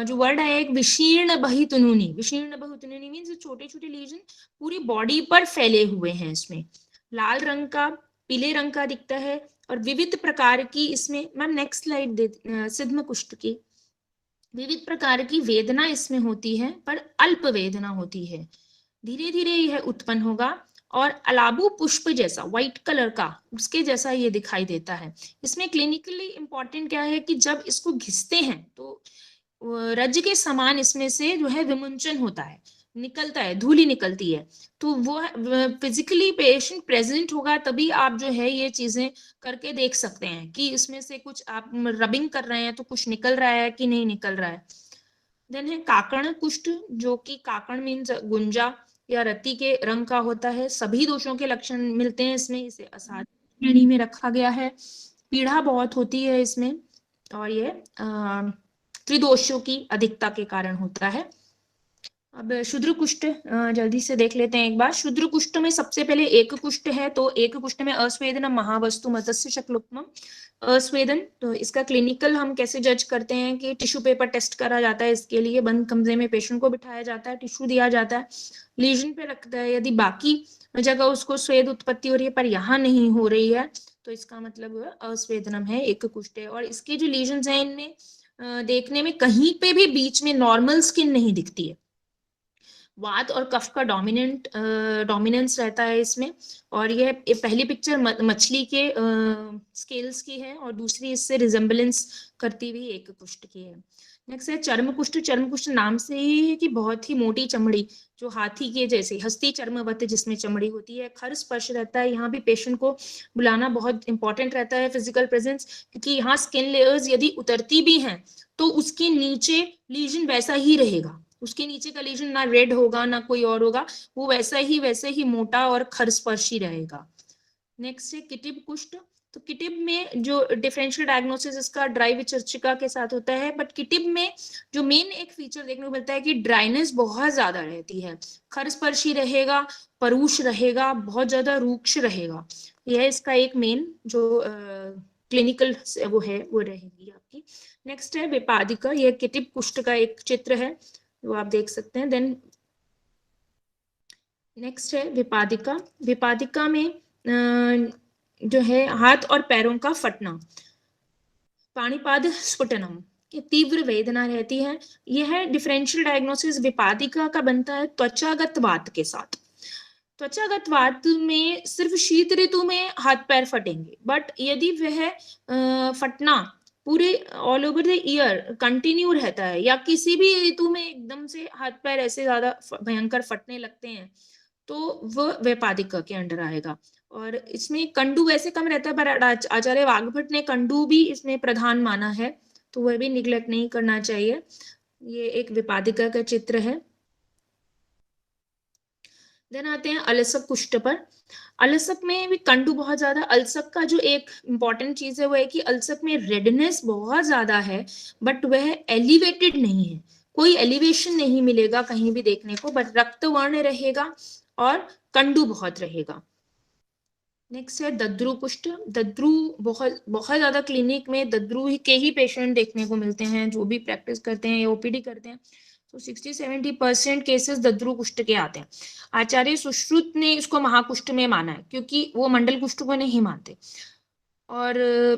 जो वर्ड है एक विशीर्ण बहितुनुनी, विशीर्ण बहितुनुनी मीन्स छोटे छोटे लीजन पूरी बॉडी पर फैले हुए हैं। इसमें लाल रंग का, पीले रंग का दिखता है और विविध प्रकार की इसमें, मैम नेक्स्ट स्लाइड दे, सिद्धम कुष्ठ की विविध प्रकार की वेदना इसमें होती है पर अल्प वेदना होती है, धीरे धीरे यह उत्पन्न होगा और अलाबू पुष्प जैसा व्हाइट कलर का उसके जैसा ये दिखाई देता है। इसमें क्लिनिकली इंपॉर्टेंट क्या है कि जब इसको घिसते हैं तो रज के समान इसमें से जो है विमुंचन होता है, निकलता है, धूली निकलती है। तो वो फिजिकली पेशेंट प्रेजेंट होगा तभी आप जो है ये चीजें करके देख सकते हैं कि इसमें से कुछ आप रबिंग कर रहे हैं तो कुछ निकल रहा है कि नहीं निकल रहा है। देन है काकण कुष्ठ, जो कि काकण मीन्स गुंजा या रति के रंग का होता है। सभी दोषों के लक्षण मिलते हैं इसमें, इसे असाध्य श्रेणी में रखा गया है। पीड़ा बहुत होती है इसमें और ये त्रिदोषों की अधिकता के कारण होता है। अब शूद्र कुष्ठ जल्दी से देख लेते हैं एक बार। शूद्र कुष्ठ में सबसे पहले एक कुष्ठ है, तो एक कुष्ठ में अस्वेदन महावस्तु मत्स्य शक्लोपम अस्वेदन। तो इसका क्लिनिकल हम कैसे जज करते हैं कि टिश्यू पेपर टेस्ट करा जाता है, इसके लिए बंद कमरे में पेशेंट को बिठाया जाता है, टिश्यू दिया जाता है, लीजन पे रखता है। यदि बाकी जगह उसको स्वेद उत्पत्ति हो रही है पर यहाँ नहीं हो रही है तो इसका मतलब अस्वेदनम है, एक कुष्ठ है। और इसके जो लीजन है इनमें देखने में कहीं पे भी बीच में नॉर्मल स्किन नहीं दिखती है। वात और कफ का डोमिनेंस रहता है इसमें। और यह पहली पिक्चर मछली के स्केल्स की है और दूसरी इससे रिजेम्बलेंस करती हुई एक कुष्ठ की है। नेक्स्ट है चर्म कुष्ठ। चर्म कुष्ठ नाम से ही है कि बहुत ही मोटी चमड़ी, जो हाथी के जैसे हस्ती चर्मवत जिसमें चमड़ी होती है, खर स्पर्श रहता है। यहाँ भी पेशेंट को बुलाना बहुत इंपॉर्टेंट रहता है, फिजिकल प्रेजेंस, क्योंकि यहाँ स्किन लेयर्स यदि उतरती भी हैं तो उसके नीचे लीजन वैसा ही रहेगा, उसके नीचे का लीजन ना रेड होगा ना कोई और होगा, वो वैसे ही मोटा और खरस्पर्शी रहेगा। नेक्स्ट है किटिब कुष्ठ। तो किटिब में जो डिफरेंशियल डायग्नोसिस इसका ड्राई विचर्चिका के साथ होता है, बट किटिब में जो मेन एक फीचर देखने को मिलता है कि ड्राइनेस बहुत ज्यादा रहती है, खरस्पर्शी रहेगा, परूष रहेगा, बहुत ज्यादा रूक्ष रहेगा। यह इसका एक मेन जो क्लिनिकल वो है वो रहेगी आपकी। नेक्स्ट है विपादिका। यह किटिब कुष्ठ का एक चित्र है, वो आप देख सकते हैं। देन नेक्स्ट है विपादिका। विपादिका में जो है हाथ और पैरों का फटना, पाणिपाद स्फुटनम, तीव्र वेदना रहती है। यह डिफरेंशियल डायग्नोसिस विपादिका का बनता है त्वचागत वात के साथ। त्वचागत वात में सिर्फ शीत ऋतु में हाथ पैर फटेंगे, बट यदि वह फटना पूरे all over the year continue रहता है या किसी भी ऋतु में एकदम से हाथ पैर ऐसे ज्यादा भयंकर फटने लगते हैं तो वह वैपादिका के अंडर आएगा। और इसमें कंडू वैसे कम रहता है पर आचार्य वाघभट्ट ने कंडू भी इसमें प्रधान माना है, तो वह भी निग्लेक्ट नहीं करना चाहिए। ये एक विपादिका का चित्र है। देन आते हैं अलसक कुष्ठ पर। अलसक में भी कंडू बहुत ज्यादा, अलसक का जो एक इंपॉर्टेंट चीज है वो है कि अलसक में रेडनेस बहुत ज्यादा है बट वह एलिवेटेड नहीं है, कोई एलिवेशन नहीं मिलेगा कहीं भी देखने को, बट रक्त वर्ण रहेगा और कंडू बहुत रहेगा। नेक्स्ट है दद्रु कुष्ठ। दद्रु बहुत बहुत ज्यादा क्लिनिक में दद्रु के ही पेशेंट देखने को मिलते हैं, जो भी प्रैक्टिस करते हैं या ओपीडी करते हैं तो 60-70% केसेस दद्रु कुष्ठ के आते हैं। आचार्य सुश्रुत ने इसको महाकुष्ठ में माना है क्योंकि वो मंडल कुष्ठ को नहीं मानते। और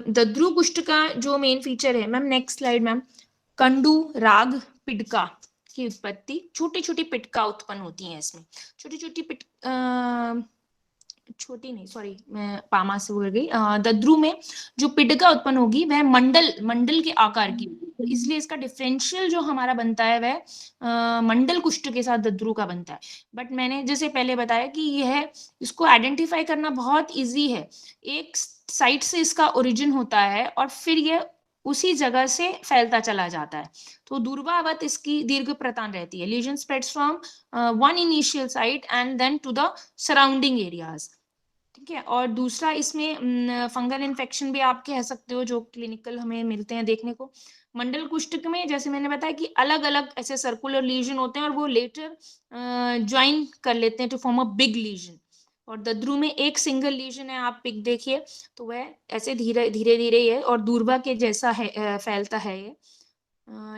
दद्रु कुष्ठ का जो मेन फीचर है, ma'am next slide ma'am, Kandu राग पिडका की उत्पत्ति, छोटी छोटी पिटका उत्पन्न होती है इसमें, छोटी छोटी छोटी नहीं, सॉरी मैं पामा से बोल गई, दद्रु में जो पिडका उत्पन्न होगी वह मंडल के आकार की होगी, तो इसलिए इसका डिफरेंशियल जो हमारा बनता है वह मंडल कुष्ठ के साथ दद्रु का बनता है। बट मैंने जैसे पहले बताया कि यह इसको आइडेंटिफाई करना बहुत इजी है, एक साइट से इसका ओरिजिन होता है और फिर यह उसी जगह से फैलता चला जाता है। तो दूर्वावत इसकी दीर्घ प्रतान रहती है। Lesion spreads from one initial site and then to the surrounding areas. ठीक है, और दूसरा इसमें फंगल इन्फेक्शन भी आप कह सकते हो जो क्लिनिकल हमें मिलते हैं देखने को। मंडल कुष्ठ में जैसे मैंने बताया कि अलग अलग ऐसे सर्कुलर लीजन होते हैं और वो लेटर ज्वाइन कर लेते हैं to form a big lesion. और दद्रु में एक सिंगल लीजन है, आप पिक देखिए तो वह ऐसे धीरे धीरे धीरे ये और दूर्वा के जैसा है, फैलता है ये।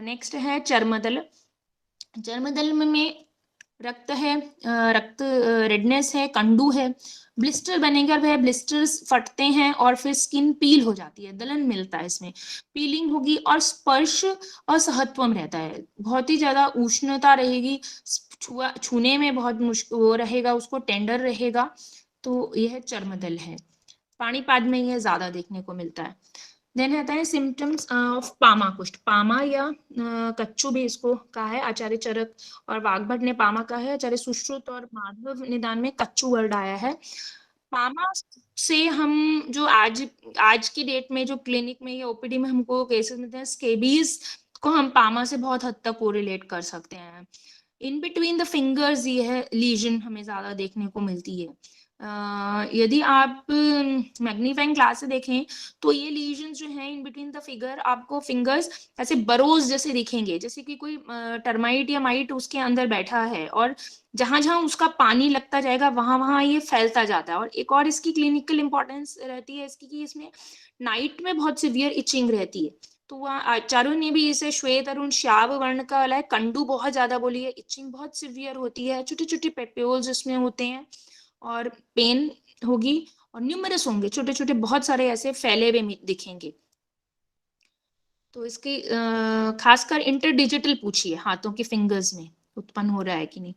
नेक्स्ट है चर्मदल। चर्मदल में रक्त है, रक्त रेडनेस है, कंडू है, ब्लिस्टर बनेगा, वह ब्लिस्टर्स फटते हैं और फिर स्किन पील हो जाती है, दलन मिलता है इसमें, पीलिंग होगी और स्पर्श असहत्वम रहता है, बहुत ही ज्यादा उष्णता रहेगी, छूने में बहुत मुश्किल वो रहेगा, उसको टेंडर रहेगा। तो यह चर्मदल है। पाणीपाद में यह ज्यादा देखने को मिलता है। देन आता है सिम्टम्स ऑफ पामा कुष्ठ। पामा या कच्चू भी इसको कहा है, आचार्य चरक और वाग्भट ने पामा कहा है, आचार्य सुश्रुत और माधव निदान में कच्चू वर्ड आया है। पामा से हम जो आज की डेट में जो क्लिनिक में या ओपीडी में हमको केसेस मिलते हैं, स्केबीज को हम पामा से बहुत हद तक कोरिलेट कर सकते हैं। इन बिटवीन द फिंगर्स यह लीजन हमें ज्यादा देखने को मिलती है। यदि आप मैग्नीफाइंग ग्लास से देखें तो ये लीजन जो है इन बिटवीन द फिगर, आपको फिंगर्स ऐसे बरोज जैसे दिखेंगे, जैसे कि कोई टर्माइट या माइट उसके अंदर बैठा है और जहां जहां उसका पानी लगता जाएगा वहां वहां ये फैलता जाता है। और एक और इसकी क्लिनिकल इंपॉर्टेंस रहती है इसकी कि इसमें नाइट में बहुत सिवियर इचिंग रहती है। तो वहाँ आचार्यों ने भी इसे श्वेत अरुण श्याव वर्ण का वाला है। कंडू बहुत ज्यादा बोली है, इचिंग बहुत सिवियर होती है, छोटे छोटे पेप्यूल्स इसमें होते हैं और पेन होगी और न्यूमरस होंगे, छोटे छोटे बहुत सारे ऐसे फैले हुए दिखेंगे। तो इसकी खासकर इंटरडिजिटल पूछिए, हाथों के फिंगर्स में उत्पन्न हो रहा है कि नहीं।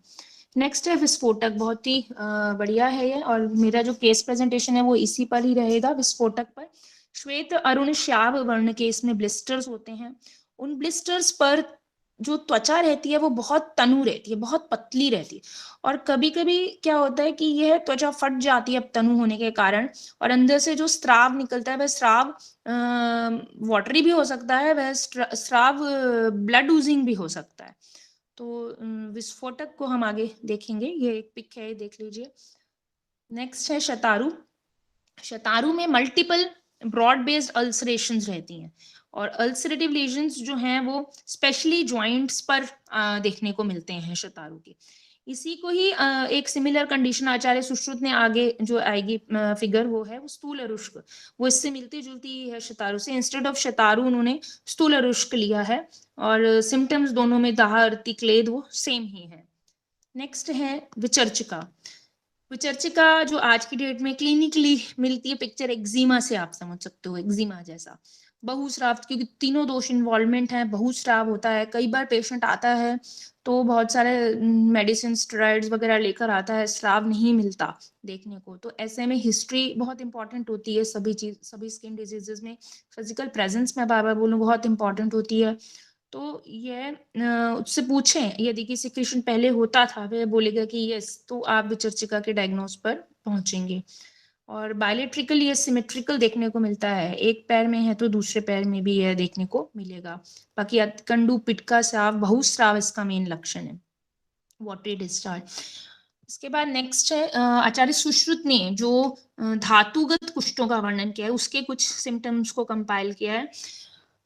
नेक्स्ट है विस्फोटक, बहुत ही बढ़िया है ये, और मेरा जो केस प्रेजेंटेशन है वो इसी पर ही रहेगा, विस्फोटक पर। श्वेत अरुण श्याव वर्ण के इसमें ब्लिस्टर्स होते हैं। उन ब्लिस्टर्स पर जो त्वचा रहती है वो बहुत तनु रहती है, बहुत पतली रहती है, और कभी कभी क्या होता है कि यह त्वचा फट जाती है अब तनु होने के कारण, और अंदर से जो स्राव निकलता है वह स्राव वाटरी भी हो सकता है, वह स्राव ब्लड ऊजिंग भी हो सकता है। तो विस्फोटक को हम आगे देखेंगे, ये एक पिक है, देख लीजिए। नेक्स्ट है शतारू। शतारू में मल्टीपल ब्रॉड बेस्ड अल्सरेशंस रहती हैं, और अल्सरेटिव लीजन्स जो हैं वो स्पेशली जॉइंट्स पर देखने को मिलते हैं शतारू के। इसी को ही एक सिमिलर कंडीशन आचार्य सुश्रुत ने आगे जो आएगी फिगर वो है वो स्थूल अरुष्क, वो इससे मिलती जुलती है शतारू से। इंस्टेड ऑफ शतारू उन्होंने स्थूल अरुष्क लिया है, और सिम्टम्स दोनों में दाह, अर्ती, क्लेद वो सेम ही है। नेक्स्ट है विचर्चिका। विचर्चिका जो आज की डेट में क्लिनिकली मिलती है पिक्चर एक्जिमा से आप समझ सकते हो, एक्जिमा जैसा बहुस्राव, क्योंकि तीनों दोष इन्वॉल्वमेंट है, बहुस्राव होता है। कई बार पेशेंट आता है तो बहुत सारे मेडिसिन स्टेरॉइड्स वगैरह लेकर आता है, स्राव नहीं मिलता देखने को। तो ऐसे में हिस्ट्री बहुत इंपॉर्टेंट होती है, सभी स्किन डिजीजेस में फिजिकल प्रेजेंस में बार बार बोलूं बहुत इंपॉर्टेंट होती है। तो ये उससे पूछें यदि किसी क्वेश्चन पहले होता था, वह बोलेगा कि यस, तो आप विचर्चिका के डायग्नोस पर पहुंचेंगे। और बायोलेट्रिकल ये सिमेट्रिकल देखने को मिलता है, एक पैर में है तो दूसरे पैर में भी यह देखने को मिलेगा। बाकी कंडू, पिटका, स्राव, बहुस्राव इसका मेन लक्षण है, वाटरी डिस्चार्ज। इसके बाद नेक्स्ट है आचार्य सुश्रुत ने जो धातुगत कुष्ठों का वर्णन किया है उसके कुछ सिम्टम्स को कंपाइल किया है।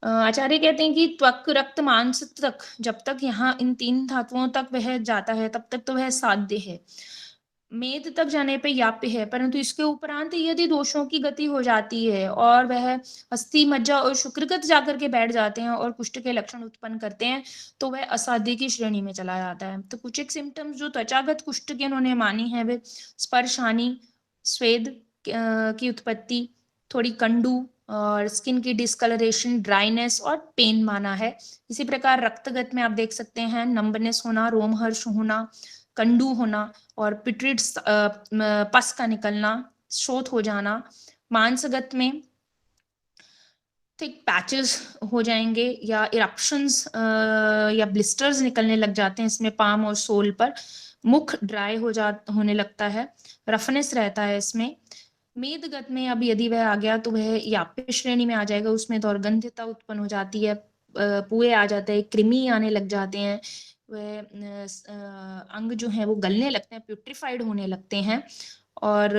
आचार्य कहते हैं कि त्वक, रक्त, मांस तक, जब तक यहाँ इन तीन धातुओं तक वह जाता है तब तक तो वह साध्य है, मेद तक जाने पे याप्य है, परंतु इसके उपरांत यदि दोषों की गति हो जाती है और वह अस्थि, मज्जा और शुक्रगत जाकर के बैठ जाते हैं और कुष्ठ के लक्षण उत्पन्न करते हैं तो वह असाध्य की श्रेणी में चला जाता है। तो कुछ एक सिम्टम्स जो त्वचागत कुष्ठ के उन्होंने मानी है वे स्पर्श हानि, स्वेद की उत्पत्ति, थोड़ी कंडू और स्किन की डिस्कलरेशन, ड्राइनेस और पेन माना है। इसी प्रकार रक्तगत में आप देख सकते हैं नंबनेस होना, रोमहर्ष होना, कंडू होना और पिट्रिड पस का निकलना, शोथ हो जाना, मांसगत में थिक पैचेस हो जाएंगे या इरप्शंस या ब्लिस्टर्स निकलने लग जाते हैं इसमें पाम और सोल पर, मुख ड्राई होने लगता है, रफनेस रहता है इसमें। मेदगत में अब यदि वह आ गया तो वह याप्य श्रेणी में आ जाएगा, उसमें दुर्गंधता उत्पन्न हो जाती है, पुए आ जाते हैं, कृमि आने लग जाते हैं, वह अंग जो है वो गलने लगते हैं, प्यूट्रिफाइड होने लगते हैं। और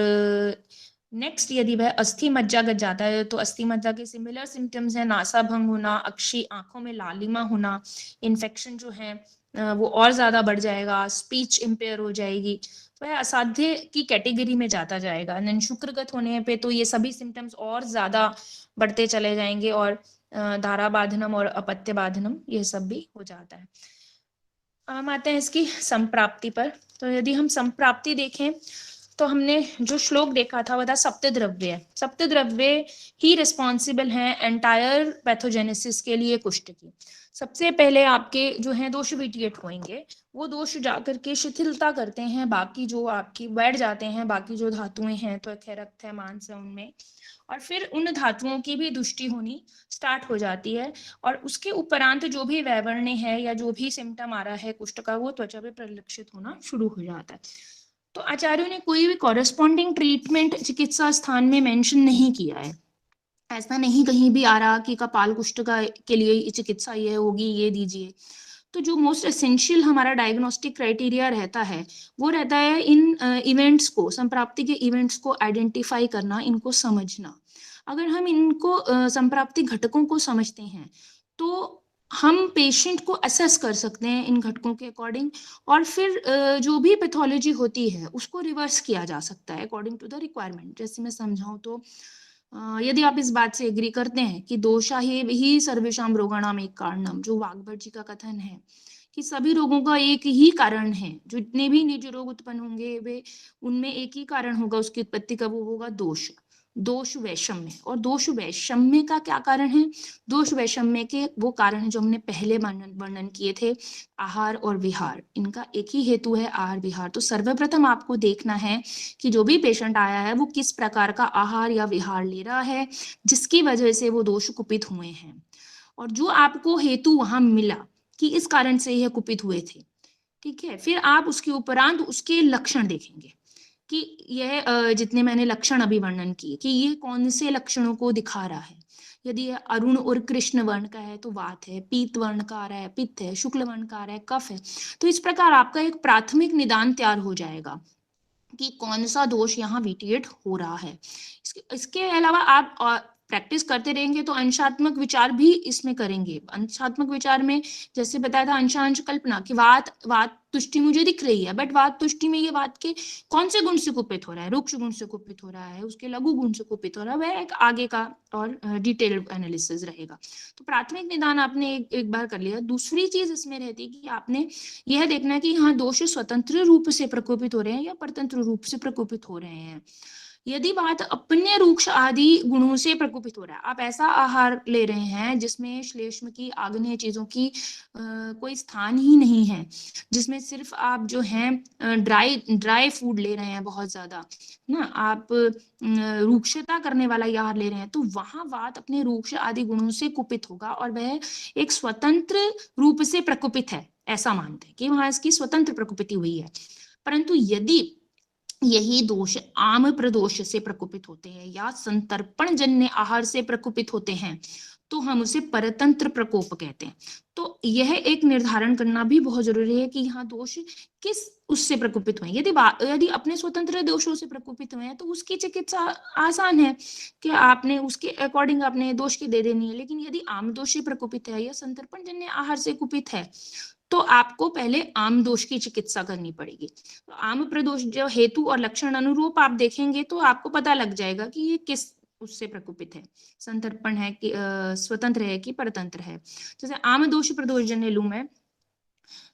नेक्स्ट यदि वह अस्थि मज्जागत जाता है तो अस्थि मज्जा के सिमिलर सिम्टम्स हैं, नासा भंग होना, अक्षी आंखों में लालिमा होना, इन्फेक्शन जो है वो और ज्यादा बढ़ जाएगा, स्पीच इम्पेयर हो जाएगी, वह असाध्य की कैटेगरी में जाता जाएगा। शुक्रगत होने पे तो ये सभी सिम्टम्स और ज्यादा बढ़ते चले जाएंगे और धारा बाधनम और अपत्य बाधनम ये सब भी हो जाता है। हम आते हैं इसकी संप्राप्ति पर। तो यदि हम संप्राप्ति देखें तो हमने जो श्लोक देखा था वो था सप्तद्रव्य। सप्तद्रव्य ही रिस्पॉन्सिबल हैं एंटायर पैथोजेनेसिस के लिए कुष्ठ की। सबसे पहले आपके जो है दोष विटिएट होंगे, वो दोष जाकर के शिथिलता करते हैं, बाकी जो आपकी बैठ जाते हैं, बाकी जो धातुएं हैं तो रक्त है, मांस है उनमें, और फिर उन धातुओं की भी दुष्टि होनी स्टार्ट हो जाती है। और उसके उपरांत जो भी वैवर्ण्य है या जो भी सिम्टम आ रहा है कुष्ठ का वो त्वचा पे परिलक्षित होना शुरू हो जाता है। तो आचार्यों ने कोई भी कॉरेस्पॉन्डिंग ट्रीटमेंट चिकित्सा स्थान में मेंशन नहीं किया है। ऐसा नहीं कहीं भी आ रहा कि कपाल कुष्ठ का के लिए चिकित्सा ये होगी, ये दीजिए। तो जो मोस्ट एसेंशियल हमारा डायग्नोस्टिक क्राइटेरिया रहता है वो रहता है इन इवेंट्स को, संप्राप्ति के इवेंट्स को आइडेंटिफाई करना, इनको समझना। अगर हम इनको संप्राप्ति घटकों को समझते हैं तो हम पेशेंट को असेस कर सकते हैं इन घटकों के अकॉर्डिंग, और फिर जो भी पैथोलॉजी होती है उसको रिवर्स किया जा सकता है अकॉर्डिंग टू द रिक्वायरमेंट। जैसे मैं समझाऊं तो यदि आप इस बात से एग्री करते हैं कि दोषा ही सर्वेषां रोगाणाम एक कारणम, जो वाग्भट जी का कथन है कि सभी रोगों का एक ही कारण है, जितने भी निज रोग उत्पन्न होंगे वे उनमें एक ही कारण होगा उसकी उत्पत्ति का, वो होगा दोष, दोष वैषम्य। और दोष वैषम्य का क्या कारण है? दोष वैषम्य के वो कारण है जो हमने पहले वर्णन किए थे, आहार और विहार। इनका एक ही हेतु है, आहार विहार। तो सर्वप्रथम आपको देखना है कि जो भी पेशेंट आया है वो किस प्रकार का आहार या विहार ले रहा है जिसकी वजह से वो दोष कुपित हुए हैं, और जो आपको हेतु वहां मिला कि इस कारण से यह कुपित हुए थे, ठीक है, फिर आप उसके उपरांत उसके लक्षण देखेंगे कि यह जितने मैंने लक्षण अभी वर्णन किए कि ये कौन से लक्षणों को दिखा रहा है। यदि यह अरुण और कृष्ण वर्ण का है तो वात है, पीत वर्ण का आ रहा है पित्त है, शुक्ल वर्ण का आ रहा है कफ है। तो इस प्रकार आपका एक प्राथमिक निदान तैयार हो जाएगा कि कौन सा दोष यहाँ विटिएट हो रहा है। इसके अलावा आप प्रैक्टिस करते रहेंगे तो अंशात्मक विचार भी इसमें करेंगे। अंशात्मक विचार में जैसे बताया था अंशांश कल्पना कि वात तुष्टि मुझे दिख रही है, बट वात तुष्टि में ये वात के कौन से गुण से कुपित हो रहा है, रुक्ष गुण से कुपित हो रहा है, उसके लघु गुण से कुपित हो रहा है, वह एक आगे का और डिटेल्ड एनालिसिस रहेगा। तो प्राथमिक निदान आपने एक बार कर लिया। दूसरी चीज इसमें रहती है कि आपने यह देखना है कि हाँ दोष स्वतंत्र रूप से प्रकोपित हो रहे हैं या परतंत्र रूप से प्रकोपित हो रहे हैं। यदि बात अपने रूक्ष आदि गुणों से प्रकोपित हो रहा है, आप ऐसा आहार ले रहे हैं जिसमें श्लेष्म की आग्नेय चीजों की कोई स्थान ही नहीं है, जिसमें सिर्फ आप जो है ड्राई फूड ले रहे हैं बहुत ज्यादा ना, आप रूक्षता करने वाला आहार ले रहे हैं, तो वहां बात अपने रूक्ष आदि गुणों से कुपित होगा और वह एक स्वतंत्र रूप से प्रकोपित है, ऐसा मानते हैं कि वहां इसकी स्वतंत्र प्रकोपित हुई है। परंतु यदि यही दोष आम प्रदोष से प्रकोपित होते हैं या संतर्पण जन्य आहार से प्रकोपित होते हैं तो हम उसे परतंत्र प्रकोप कहते हैं। तो यह एक निर्धारण करना भी बहुत जरूरी है कि यहाँ दोष किस उससे प्रकोपित हुए। यदि अपने स्वतंत्र दोषों से प्रकोपित हुए हैं तो उसकी चिकित्सा आसान है कि आपने उसके अकॉर्डिंग आपने दोष की दे देनी है। लेकिन यदि आम दोष से प्रकोपित है या संतर्पण जन्य आहार से कुपित है तो आपको पहले आम दोष की चिकित्सा करनी पड़ेगी। तो आम प्रदोष जो हेतु और लक्षण अनुरूप आप देखेंगे तो आपको पता लग जाएगा कि ये किस उससे प्रकोपित है, संतर्पण है कि स्वतंत्र है कि परतंत्र है। जैसे आम दोष प्रदोष जन्य लूं मैं,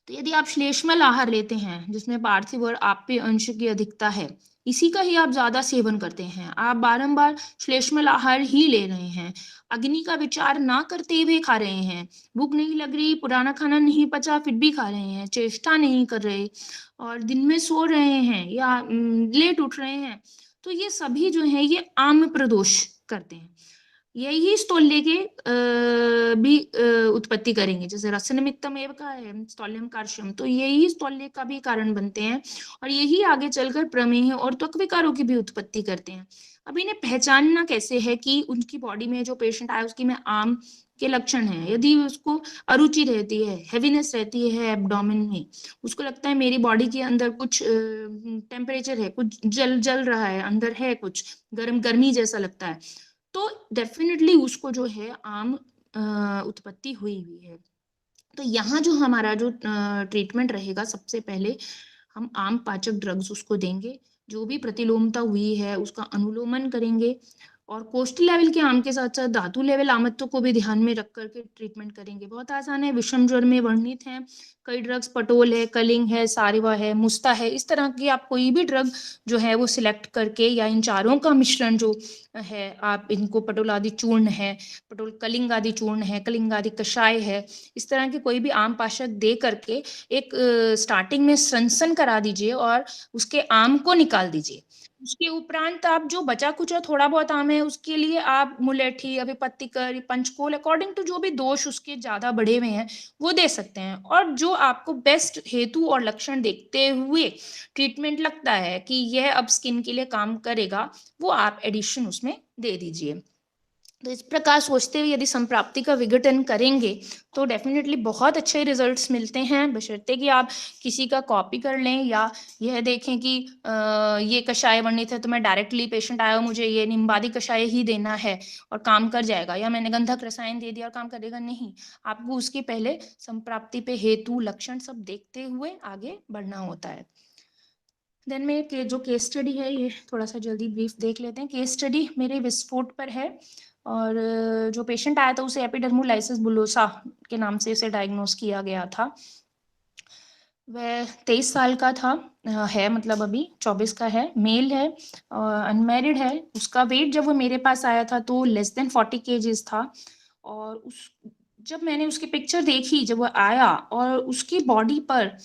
तो यदि आप श्लेष्मल आहार लेते हैं जिसमें पार्थिव और आप्य अंश की अधिकता है, इसी का ही आप ज्यादा सेवन करते हैं, आप बारंबार श्लेष्मल आहार ही ले रहे हैं, अग्नि का विचार ना करते हुए खा रहे हैं, भूख नहीं लग रही, पुराना खाना नहीं पचा फिर भी खा रहे हैं, चेष्टा नहीं कर रहे और दिन में सो रहे हैं या लेट उठ रहे हैं, तो ये सभी जो है ये आम्ल प्रदोष करते हैं। यही स्थौल्य के भी उत्पत्ति करेंगे, जैसे रसनिमित्तम एव का है स्थौल्यम कार्श्यम, तो यही स्थौल्य का भी कारण बनते हैं और यही आगे चलकर प्रमेह और त्वक विकारों की भी उत्पत्ति करते हैं। अब इन्हें पहचानना कैसे है कि उनकी बॉडी में जो पेशेंट आया उसकी में आम के लक्षण है, यदि उसको अरुचि रहती है, हेवीनेस रहती है एब्डोमेन में, उसको लगता है मेरी बॉडी के अंदर कुछ टेम्परेचर है, कुछ जल जल रहा है, अंदर है कुछ गर्मी जैसा लगता है, तो डेफिनेटली उसको जो है आम उत्पत्ति हुई है। तो यहाँ जो हमारा जो ट्रीटमेंट रहेगा, सबसे पहले हम आम पाचक ड्रग्स उसको देंगे, जो भी प्रतिलोमता हुई है उसका अनुलोमन करेंगे और कोष्ठी लेवल के आम के साथ साथ धातु लेवल आमत्व को भी ध्यान में रख करके ट्रीटमेंट करेंगे। बहुत आसान है, विषम ज्वर में वर्णित है कई ड्रग्स, पटोल है, कलिंग है, सारिवा है, मुस्ता है, इस तरह की आप कोई भी ड्रग जो है वो सिलेक्ट करके या इन चारों का मिश्रण जो है आप इनको, पटोल आदि चूर्ण है, पटोल कलिंग आदि चूर्ण है, कलिंग आदि कषाय है, इस तरह के कोई भी आम पाचक दे करके एक स्टार्टिंग में स्रंसन करा दीजिए और उसके आम को निकाल दीजिए। उसके उपरांत आप जो बचा कुचा थोड़ा बहुत आम है उसके लिए आप मुलेठी, अभिपत्तिकर, पंचकोल अकॉर्डिंग टू जो भी दोष उसके ज्यादा बढ़े हुए हैं वो दे सकते हैं, और जो आपको बेस्ट हेतु और लक्षण देखते हुए ट्रीटमेंट लगता है कि यह अब स्किन के लिए काम करेगा, वो आप एडिशन उसमें दे दीजिए। तो इस प्रकार सोचते हुए यदि संप्राप्ति का विघटन करेंगे तो डेफिनेटली बहुत अच्छे रिजल्ट्स मिलते हैं, बशर्ते कि आप किसी का कॉपी कर लें या यह देखें कि ये कषाय वर्णित है तो मैं डायरेक्टली पेशेंट आया मुझे ये निम्बादी कषाय ही देना है और काम कर जाएगा, या मैंने गंधक रसायन दे दिया और काम करेगा, नहीं, आपको उसके पहले संप्राप्ति पे हेतु लक्षण सब देखते हुए आगे बढ़ना होता है। देन मेरे जो केस स्टडी है ये थोड़ा सा जल्दी ब्रीफ देख लेते हैं। केस स्टडी मेरे विस्फोट पर है और जो पेशेंट आया था उसे एपिडर्मोलाइसिस बुलोसा के नाम से उसे डायग्नोस किया गया था। वह 23 साल का था, है मतलब अभी 24 का है, मेल है, अनमैरिड है। उसका वेट जब वो मेरे पास आया था तो लेस देन 40 kgs था, और जब मैंने उसकी पिक्चर देखी जब वो आया और उसकी बॉडी पर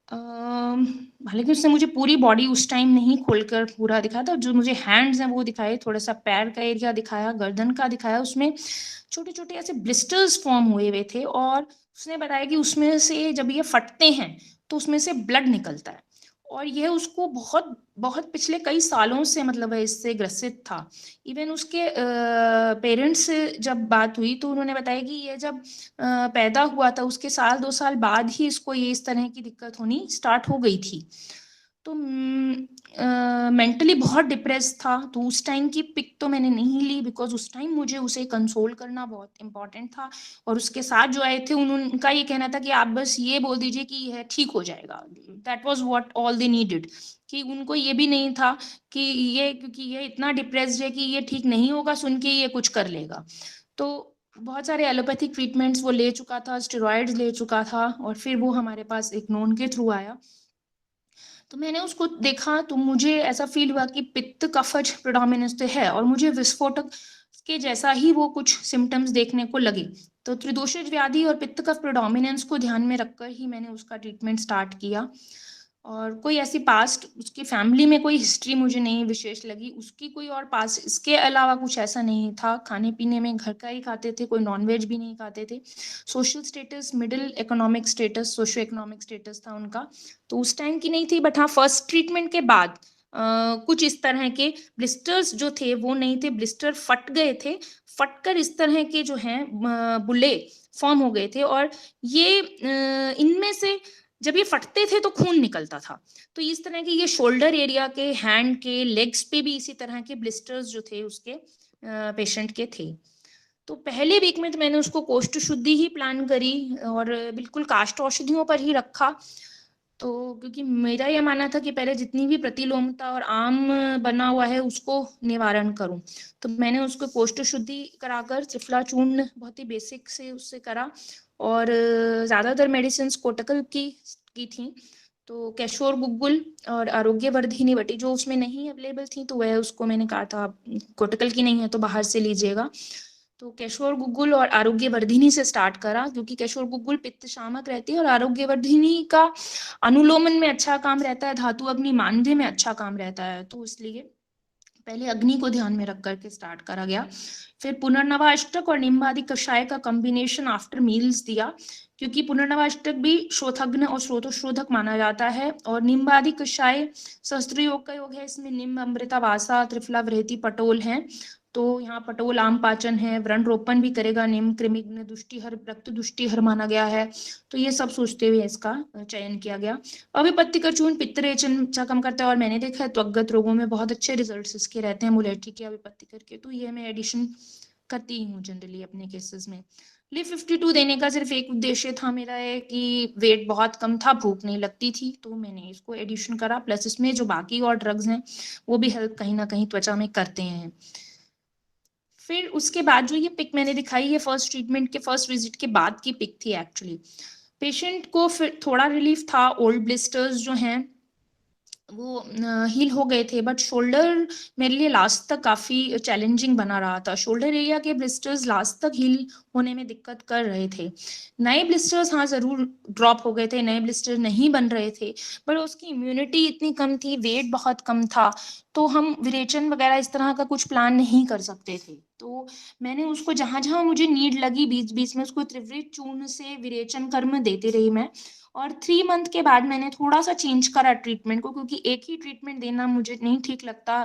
हालांकि उसने मुझे पूरी बॉडी उस टाइम नहीं खोलकर पूरा दिखाया था, जो मुझे हैंड्स हैं वो दिखाए, थोड़ा सा पैर का एरिया दिखाया, गर्दन का दिखाया, उसमें छोटे छोटे ऐसे ब्लिस्टर्स फॉर्म हुए हुए थे, और उसने बताया कि उसमें से जब ये फटते हैं तो उसमें से ब्लड निकलता है, और यह उसको बहुत बहुत पिछले कई सालों से मतलब इससे ग्रसित था। इवन उसके पेरेंट्स से जब बात हुई तो उन्होंने बताया कि ये जब पैदा हुआ था उसके 1-2 साल बाद ही इसको ये इस तरह की दिक्कत होनी स्टार्ट हो गई थी। तो मेंटली बहुत डिप्रेस था, तो उस टाइम की पिक तो मैंने नहीं ली बिकॉज उस टाइम मुझे उसे कंसोल करना बहुत इंपॉर्टेंट था, और उसके साथ जो आए थे उनका ये कहना था कि आप बस ये बोल दीजिए कि यह ठीक हो जाएगा, that was what all they needed, कि उनको ये भी नहीं था कि ये क्योंकि ये इतना डिप्रेस्ड है कि ये ठीक नहीं होगा सुन के ये कुछ कर लेगा। तो बहुत सारे एलोपैथिक ट्रीटमेंट्स वो ले चुका था, स्टेरॉइड्स ले चुका था, और फिर वो हमारे पास एक नोन के थ्रू आया। तो मैंने उसको देखा तो मुझे ऐसा फील हुआ कि पित्त कफज प्रोडोमिनेंस तो है, और मुझे विस्फोटक के जैसा ही वो कुछ सिम्टम्स देखने को लगे। तो त्रिदोषज व्याधि और पित्त कफ प्रोडोमिनेंस को ध्यान में रखकर ही मैंने उसका ट्रीटमेंट स्टार्ट किया, और कोई ऐसी पास्ट उसकी फैमिली में कोई हिस्ट्री मुझे नहीं विशेष लगी, उसकी कोई और पास्ट इसके अलावा कुछ ऐसा नहीं था। खाने पीने में घर का ही खाते थे, कोई नॉनवेज भी नहीं खाते थे। Social status middle economic status, socio economic status था उनका, तो उस टाइम की नहीं थी, बट हाँ फर्स्ट ट्रीटमेंट के बाद कुछ इस तरह के ब्लिस्टर्स जो थे वो नहीं थे, ब्लिस्टर फट गए थे, फटकर इस तरह के जो हैं बुले फॉर्म हो गए थे, और ये इनमें से जब ये फटते थे तो खून निकलता था। तो इस तरह के ये शोल्डर एरिया के, हैंड के, लेग्स पे भी इसी तरह के ब्लिस्टर्स जो थे उसके पेशेंट के थे। तो पहले वीक में तो मैंने उसको कोष्ठ शुद्धि ही प्लान करी और बिल्कुल काष्ठ औषधियों पर ही रखा। तो क्योंकि मेरा यह मानना था कि पहले जितनी भी प्रतिलोमता और आम बना हुआ है उसको निवारण करूं, तो मैंने उसको कोष्ठ शुद्धि कराकर त्रिफला चूर्ण बहुत ही बेसिक से उससे करा, और ज्यादातर मेडिसिन कोटकल की थी। तो कैशोर गुग्गुल और आरोग्यवर्धिनी वटी जो उसमें नहीं अवेलेबल थी, तो वह उसको मैंने कहा था कोटकल की नहीं है तो बाहर से लीजिएगा। तो कैशोर गुग्गुल और आरोग्यवर्धिनी से स्टार्ट करा, क्योंकि कैशोर गुग्गुल पित्त शामक रहती है और आरोग्यवर्धिनी का अनुलोमन में अच्छा काम रहता है, धातु अग्नि मानदेय में अच्छा काम रहता है, तो इसलिए पहले अग्नि को ध्यान में रख करके स्टार्ट करा गया। फिर पुनर्नवाष्टक और निम्बादि कषाय का कॉम्बिनेशन आफ्टर मील्स दिया, क्योंकि पुनर्नवाष्टक भी श्रोतघ्न और श्रोतोशोधक माना जाता है, और निम्बादि कषाय सहस्त्र योग का योग है, इसमें निम्ब, अमृता, वासा, त्रिफला, वृहति, पटोल हैं। तो यहाँ पटोल आम पाचन है, व्रण रोपण भी करेगा, निम्ब कृमिघ्न दुष्टिहर, रक्त दुष्टिहर माना गया है। तो ये सब सोचते हुए इसका चयन किया गया। अविपत्तिकर चूर्ण पित्तरेचन कम करता है, और मैंने देखा है त्वग्गत रोगों में बहुत अच्छे रिजल्ट्स इसके रहते हैं, मुलेठी के अविपत्तिकर के। तो ये मैं एडिशन करती हूँ जनरली अपने केसेस में। लिव 52 देने का सिर्फ एक उद्देश्य था मेरा है कि वेट बहुत कम था, भूख नहीं लगती थी, तो मैंने इसको एडिशन करा। प्लस इसमें जो बाकी और ड्रग्स हैं वो भी हेल्प कहीं ना कहीं त्वचा में करते हैं। फिर उसके बाद जो ये पिक मैंने दिखाई है फर्स्ट ट्रीटमेंट के फर्स्ट विजिट के बाद की पिक थी एक्चुअली। पेशेंट को फिर थोड़ा रिलीफ था, ओल्ड ब्लिस्टर्स जो हैं वो हील हो गए थे, बट शोल्डर मेरे लिए लास्ट तक काफ़ी चैलेंजिंग बना रहा था। शोल्डर एरिया के ब्लिस्टर्स लास्ट तक हील होने में दिक्कत कर रहे थे। नए ब्लिस्टर्स हाँ ज़रूर ड्रॉप हो गए थे, नए ब्लिस्टर नहीं बन रहे थे, बट उसकी इम्यूनिटी इतनी कम थी, वेट बहुत कम था, तो हम विरेचन वगैरह इस तरह का कुछ प्लान नहीं कर सकते थे। तो मैंने उसको जहाँ जहाँ मुझे नीड लगी बीच बीच में उसको त्रिवृत चूर्ण से विरेचन कर्म देती रही मैं। और 3 मंथ के बाद मैंने थोड़ा सा चेंज करा ट्रीटमेंट को, क्योंकि एक ही ट्रीटमेंट देना मुझे नहीं ठीक लगता।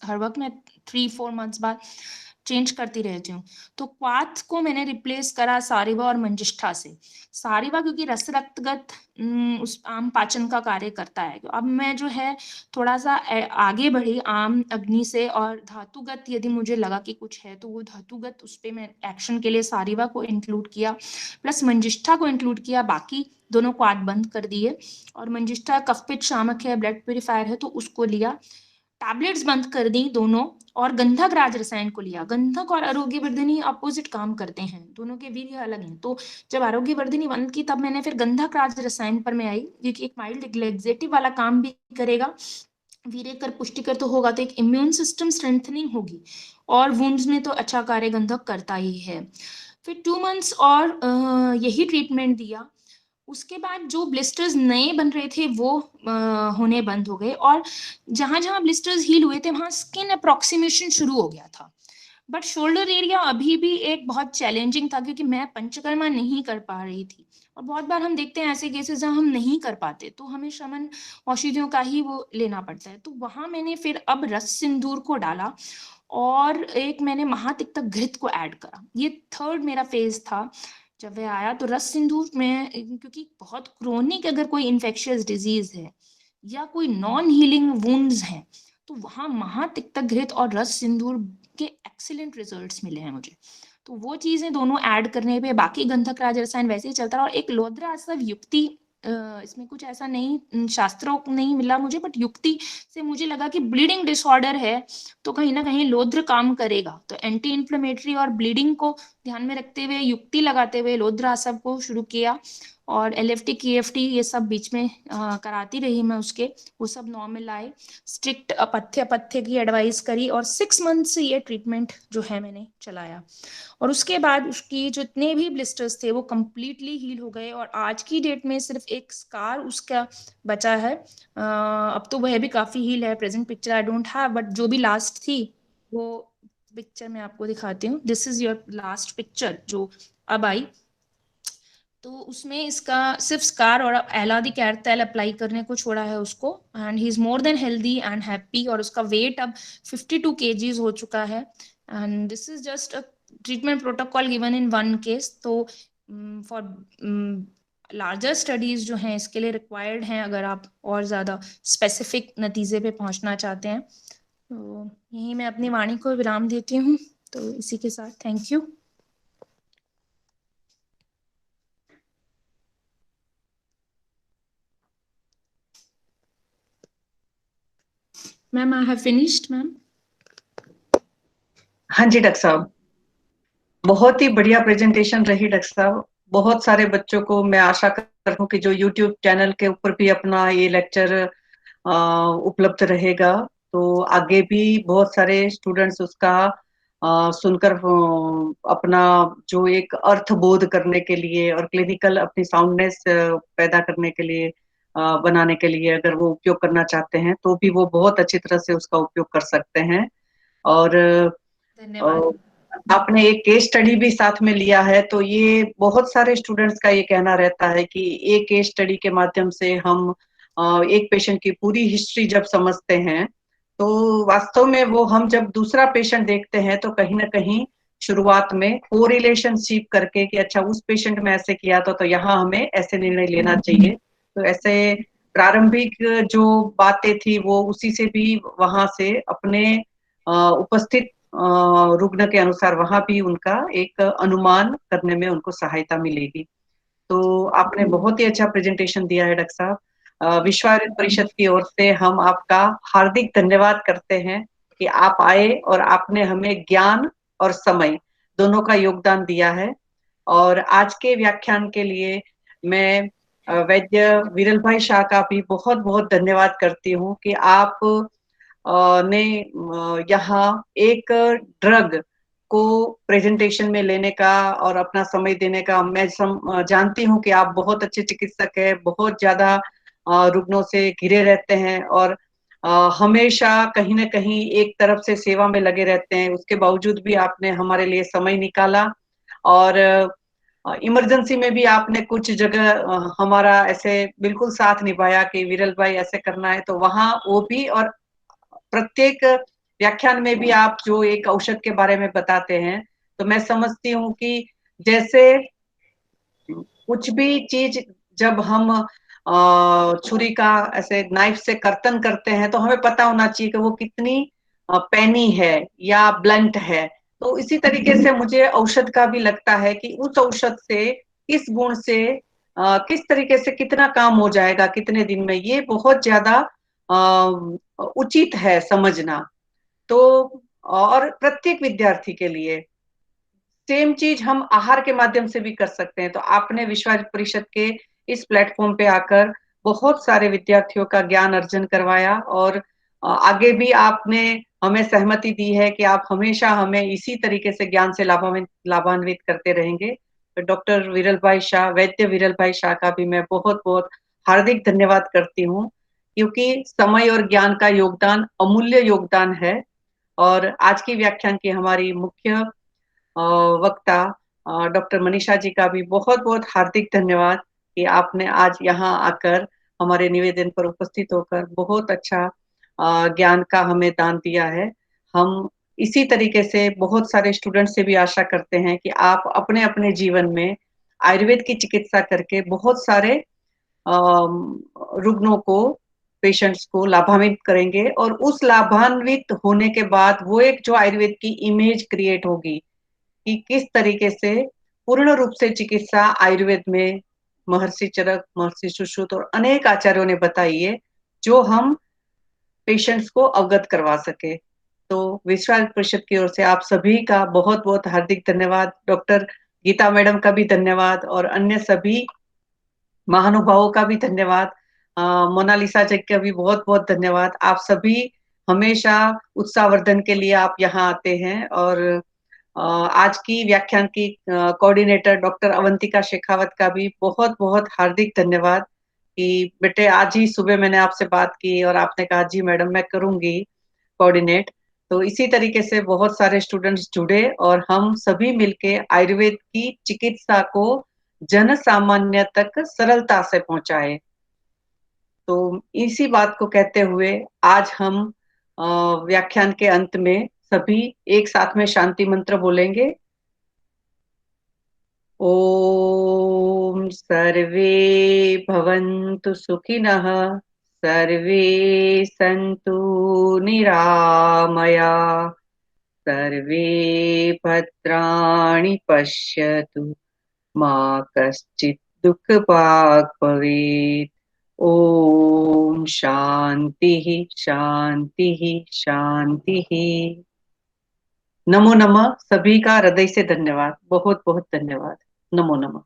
हर वक्त मैं 3-4 मंथ्स बाद चेंज करती रहती हूँ। तो क्वाथ को मैंने रिप्लेस करा सारिवा और मंजिष्ठा से। सारिवा क्योंकि रस रक्तगत उस आम पाचन का कार्य करता है। अब मैं जो है थोड़ा सा आगे बढ़ी आम अग्नि से, और धातुगत यदि मुझे लगा कि कुछ है तो वो धातुगत उस पर मैं एक्शन के लिए सारिवा को इंक्लूड किया, प्लस मंजिष्ठा को इंक्लूड किया। बाकी दोनों को आद बंद कर दिए, और मंजिष्ठा कफपित शामक है, ब्लड प्यूरिफायर है, तो उसको लिया। टैबलेट्स बंद कर दी दोनों, और गंधक राज रसायन को लिया। गंधक और आरोग्यवर्धिनी अपोजिट काम करते हैं, दोनों के वीर्य अलग हैं। तो जब आरोग्यवर्धिनी बंद की तब मैंने फिर गंधक राज रसायन पर मैं आई, क्योंकि एक माइल्ड लेग्जेटिव वाला काम भी करेगा, वीर्यकर पुष्टिकर तो होगा, तो एक इम्यून सिस्टम स्ट्रेंथनिंग होगी, और वुंड्स में तो अच्छा कार्य गंधक करता ही है। फिर 2 मंथ्स और यही ट्रीटमेंट दिया। उसके बाद जो ब्लिस्टर्स नए बन रहे थे वो होने बंद हो गए, और जहां जहां ब्लिस्टर्स हील हुए थे वहां स्किन अप्रोक्सीमेशन शुरू हो गया था। बट शोल्डर एरिया अभी भी एक बहुत चैलेंजिंग था, क्योंकि मैं पंचकर्मा नहीं कर पा रही थी, और बहुत बार हम देखते हैं ऐसे केसेस जहां हम नहीं कर पाते, तो हमें शमन औषधियों का ही वो लेना पड़ता है। तो वहां मैंने फिर अब रस सिंदूर को डाला, और एक मैंने महातिक्तक घृत को ऐड करा। ये थर्ड मेरा फेज था जब वह आया। तो रस सिंदूर में क्योंकि बहुत क्रोनिक अगर कोई इन्फेक्शियस डिजीज है या कोई नॉन हीलिंग वुंड्स हैं, तो वहां महातिक्तक घृत और रस सिंदूर के एक्सीलेंट रिजल्ट्स मिले हैं मुझे। तो वो चीजें दोनों ऐड करने पे बाकी गंधक राज रसायन वैसे ही चलता रहा। और एक लौद्रासव युक्ति, इसमें कुछ ऐसा नहीं शास्त्रों नहीं मिला मुझे, बट युक्ति से मुझे लगा कि ब्लीडिंग डिसऑर्डर है तो कहीं ना कहीं लौद्र काम करेगा। तो एंटी इन्फ्लेमेटरी और ब्लीडिंग को ध्यान में रखते हुए युक्ति लगाते हुए लौद्रासव को शुरू किया, और LFT KFT ये सब बीच में कराती रही मैं उसके, वो सब नॉर्मल आए। स्ट्रिक्ट अपथ्य की एडवाइस करी, और 6 मंथ से ये ट्रीटमेंट जो है मैंने चलाया। और उसके बाद उसकी जितने भी ब्लिस्टर्स थे वो कंप्लीटली हील हो गए, और आज की डेट में सिर्फ एक स्कार उसका बचा है। अब तो वह भी काफी हील है। Present picture I don't have, but जो भी लास्ट थी वो पिक्चर मैं आपको दिखाती हूँ। This is your last picture जो अब आई। तो उसमें इसका सिर्फ स्कार और एलादी कैर तेल अप्लाई करने को छोड़ा है उसको, and he is more than healthy and happy, और उसका वेट अब 52 kgs हो चुका है। And this is just a treatment protocol given in 1 case. तो फॉर लार्जर स्टडीज जो हैं इसके लिए रिक्वायर्ड हैं, अगर आप और ज़्यादा स्पेसिफिक नतीजे पे पहुंचना चाहते हैं। तो यही मैं अपनी वाणी को विराम देती हूँ। तो इसी के साथ thank you. Ma'am I have finished ma'am. हाँ जी डॉक्टर साहब, बहुत ही बढ़िया प्रेजेंटेशन रही डॉक्टर साहब। बहुत सारे बच्चों को मैं आशा रखूं कि जो यूट्यूब चैनल के ऊपर भी अपना ये लेक्चर उपलब्ध रहेगा, तो आगे भी बहुत सारे स्टूडेंट्स उसका सुनकर अपना जो एक अर्थ बोध करने के लिए और क्लिनिकल अपनी साउंडनेस पैदा करने के लिए, बनाने के लिए अगर वो उपयोग करना चाहते हैं तो भी वो बहुत अच्छी तरह से उसका उपयोग कर सकते हैं। और धन्यवाद। आपने एक केस स्टडी भी साथ में लिया है, तो ये बहुत सारे स्टूडेंट्स का ये कहना रहता है कि एक केस स्टडी के माध्यम से हम एक पेशेंट की पूरी हिस्ट्री जब समझते हैं, तो वास्तव में वो हम जब दूसरा पेशेंट देखते हैं तो कहीं ना कहीं शुरुआत में कोरिलेशनशिप करके कि अच्छा उस पेशेंट में ऐसे किया तो यहाँ हमें ऐसे निर्णय लेना चाहिए। तो ऐसे प्रारंभिक जो बातें थी वो उसी से भी वहां से अपने उपस्थित रुग्ण के अनुसार वहां भी उनका एक अनुमान करने में उनको सहायता मिलेगी। तो आपने बहुत ही अच्छा प्रेजेंटेशन दिया है डॉक्टर साहब। विश्व आयुर्वेद परिषद की ओर से हम आपका हार्दिक धन्यवाद करते हैं कि आप आए और आपने हमें ज्ञान और समय दोनों का योगदान दिया है। और आज के व्याख्यान के लिए मैं वैद्य विरल भाई शाह का भी बहुत बहुत धन्यवाद करती हूँ कि आप ने यहाँ एक ड्रग को प्रेजेंटेशन में लेने का और अपना समय देने का, मैं जानती हूँ कि आप बहुत अच्छे चिकित्सक हैं, बहुत ज्यादा रुग्णों से घिरे रहते हैं और हमेशा कहीं ना कहीं एक तरफ से सेवा में लगे रहते हैं। उसके बावजूद भी आपने हमारे लिए समय निकाला और इमरजेंसी में भी आपने कुछ जगह हमारा ऐसे बिल्कुल साथ निभाया कि विरल भाई ऐसे करना है, तो वहां वो भी। और प्रत्येक व्याख्यान में भी आप जो एक औषध के बारे में बताते हैं, तो मैं समझती हूँ कि जैसे कुछ भी चीज जब हम छुरी का ऐसे नाइफ से कर्तन करते हैं तो हमें पता होना चाहिए कि वो कितनी पैनी है या ब्लंट है। तो इसी तरीके से मुझे औषध का भी लगता है कि उस औषध से किस गुण से किस तरीके से कितना काम हो जाएगा कितने दिन में, ये बहुत ज्यादा उचित है समझना। तो और प्रत्येक विद्यार्थी के लिए सेम चीज हम आहार के माध्यम से भी कर सकते हैं। तो आपने विश्व परिषद के इस प्लेटफॉर्म पे आकर बहुत सारे विद्यार्थियों का ज्ञान अर्जन करवाया और आगे भी आपने हमें सहमति दी है कि आप हमेशा हमें इसी तरीके से ज्ञान से लाभान्वित करते रहेंगे। तो डॉक्टर विरल भाई शाह, वैद्य विरल भाई शाह का भी मैं बहुत बहुत हार्दिक धन्यवाद करती हूँ, क्योंकि समय और ज्ञान का योगदान अमूल्य योगदान है। और आज की व्याख्यान की हमारी मुख्य वक्ता डॉक्टर मनीषा जी का भी बहुत बहुत हार्दिक धन्यवाद कि आपने आज यहाँ आकर हमारे निवेदन पर उपस्थित होकर बहुत अच्छा ज्ञान का हमें दान दिया है। हम इसी तरीके से बहुत सारे स्टूडेंट से भी आशा करते हैं कि आप अपने अपने जीवन में आयुर्वेद की चिकित्सा करके बहुत सारे रुग्णों को, पेशेंट्स को लाभान्वित करेंगे और उस लाभान्वित होने के बाद वो एक जो आयुर्वेद की इमेज क्रिएट होगी कि किस तरीके से पूर्ण रूप से चिकित्सा आयुर्वेद में महर्षि चरक, महर्षि सुश्रुत और अनेक आचार्यों ने बताई है, जो हम पेशेंट्स को अवगत करवा सके। तो विश्व आयुर्वेद परिषद की ओर से आप सभी का बहुत बहुत हार्दिक धन्यवाद। डॉक्टर गीता मैडम का भी धन्यवाद और अन्य सभी महानुभावों का भी धन्यवाद। मोनालिसा जी का भी बहुत बहुत धन्यवाद। आप सभी हमेशा उत्साहवर्धन के लिए आप यहाँ आते हैं। और आज की व्याख्यान की कोऑर्डिनेटर डॉक्टर अवंतिका शेखावत का भी बहुत बहुत हार्दिक धन्यवाद कि बेटे आज ही सुबह मैंने आपसे बात की और आपने कहा जी मैडम मैं करूंगी कोऑर्डिनेट। तो इसी तरीके से बहुत सारे स्टूडेंट्स जुड़े और हम सभी मिलके आयुर्वेद की चिकित्सा को जन सामान्य तक सरलता से पहुंचाए। तो इसी बात को कहते हुए आज हम व्याख्यान के अंत में सभी एक साथ में शांति मंत्र बोलेंगे। ओम सर्वे भवन्तु सुखिनः, सर्वे सन्तु निरामया, सर्वे भद्राणि पश्यतु, मा कश्चित् दुःखभाग् भवेत्। ओम शांति शांति शांति। नमो नमः। सभी का हृदय से धन्यवाद, बहुत बहुत धन्यवाद। नमो नमः।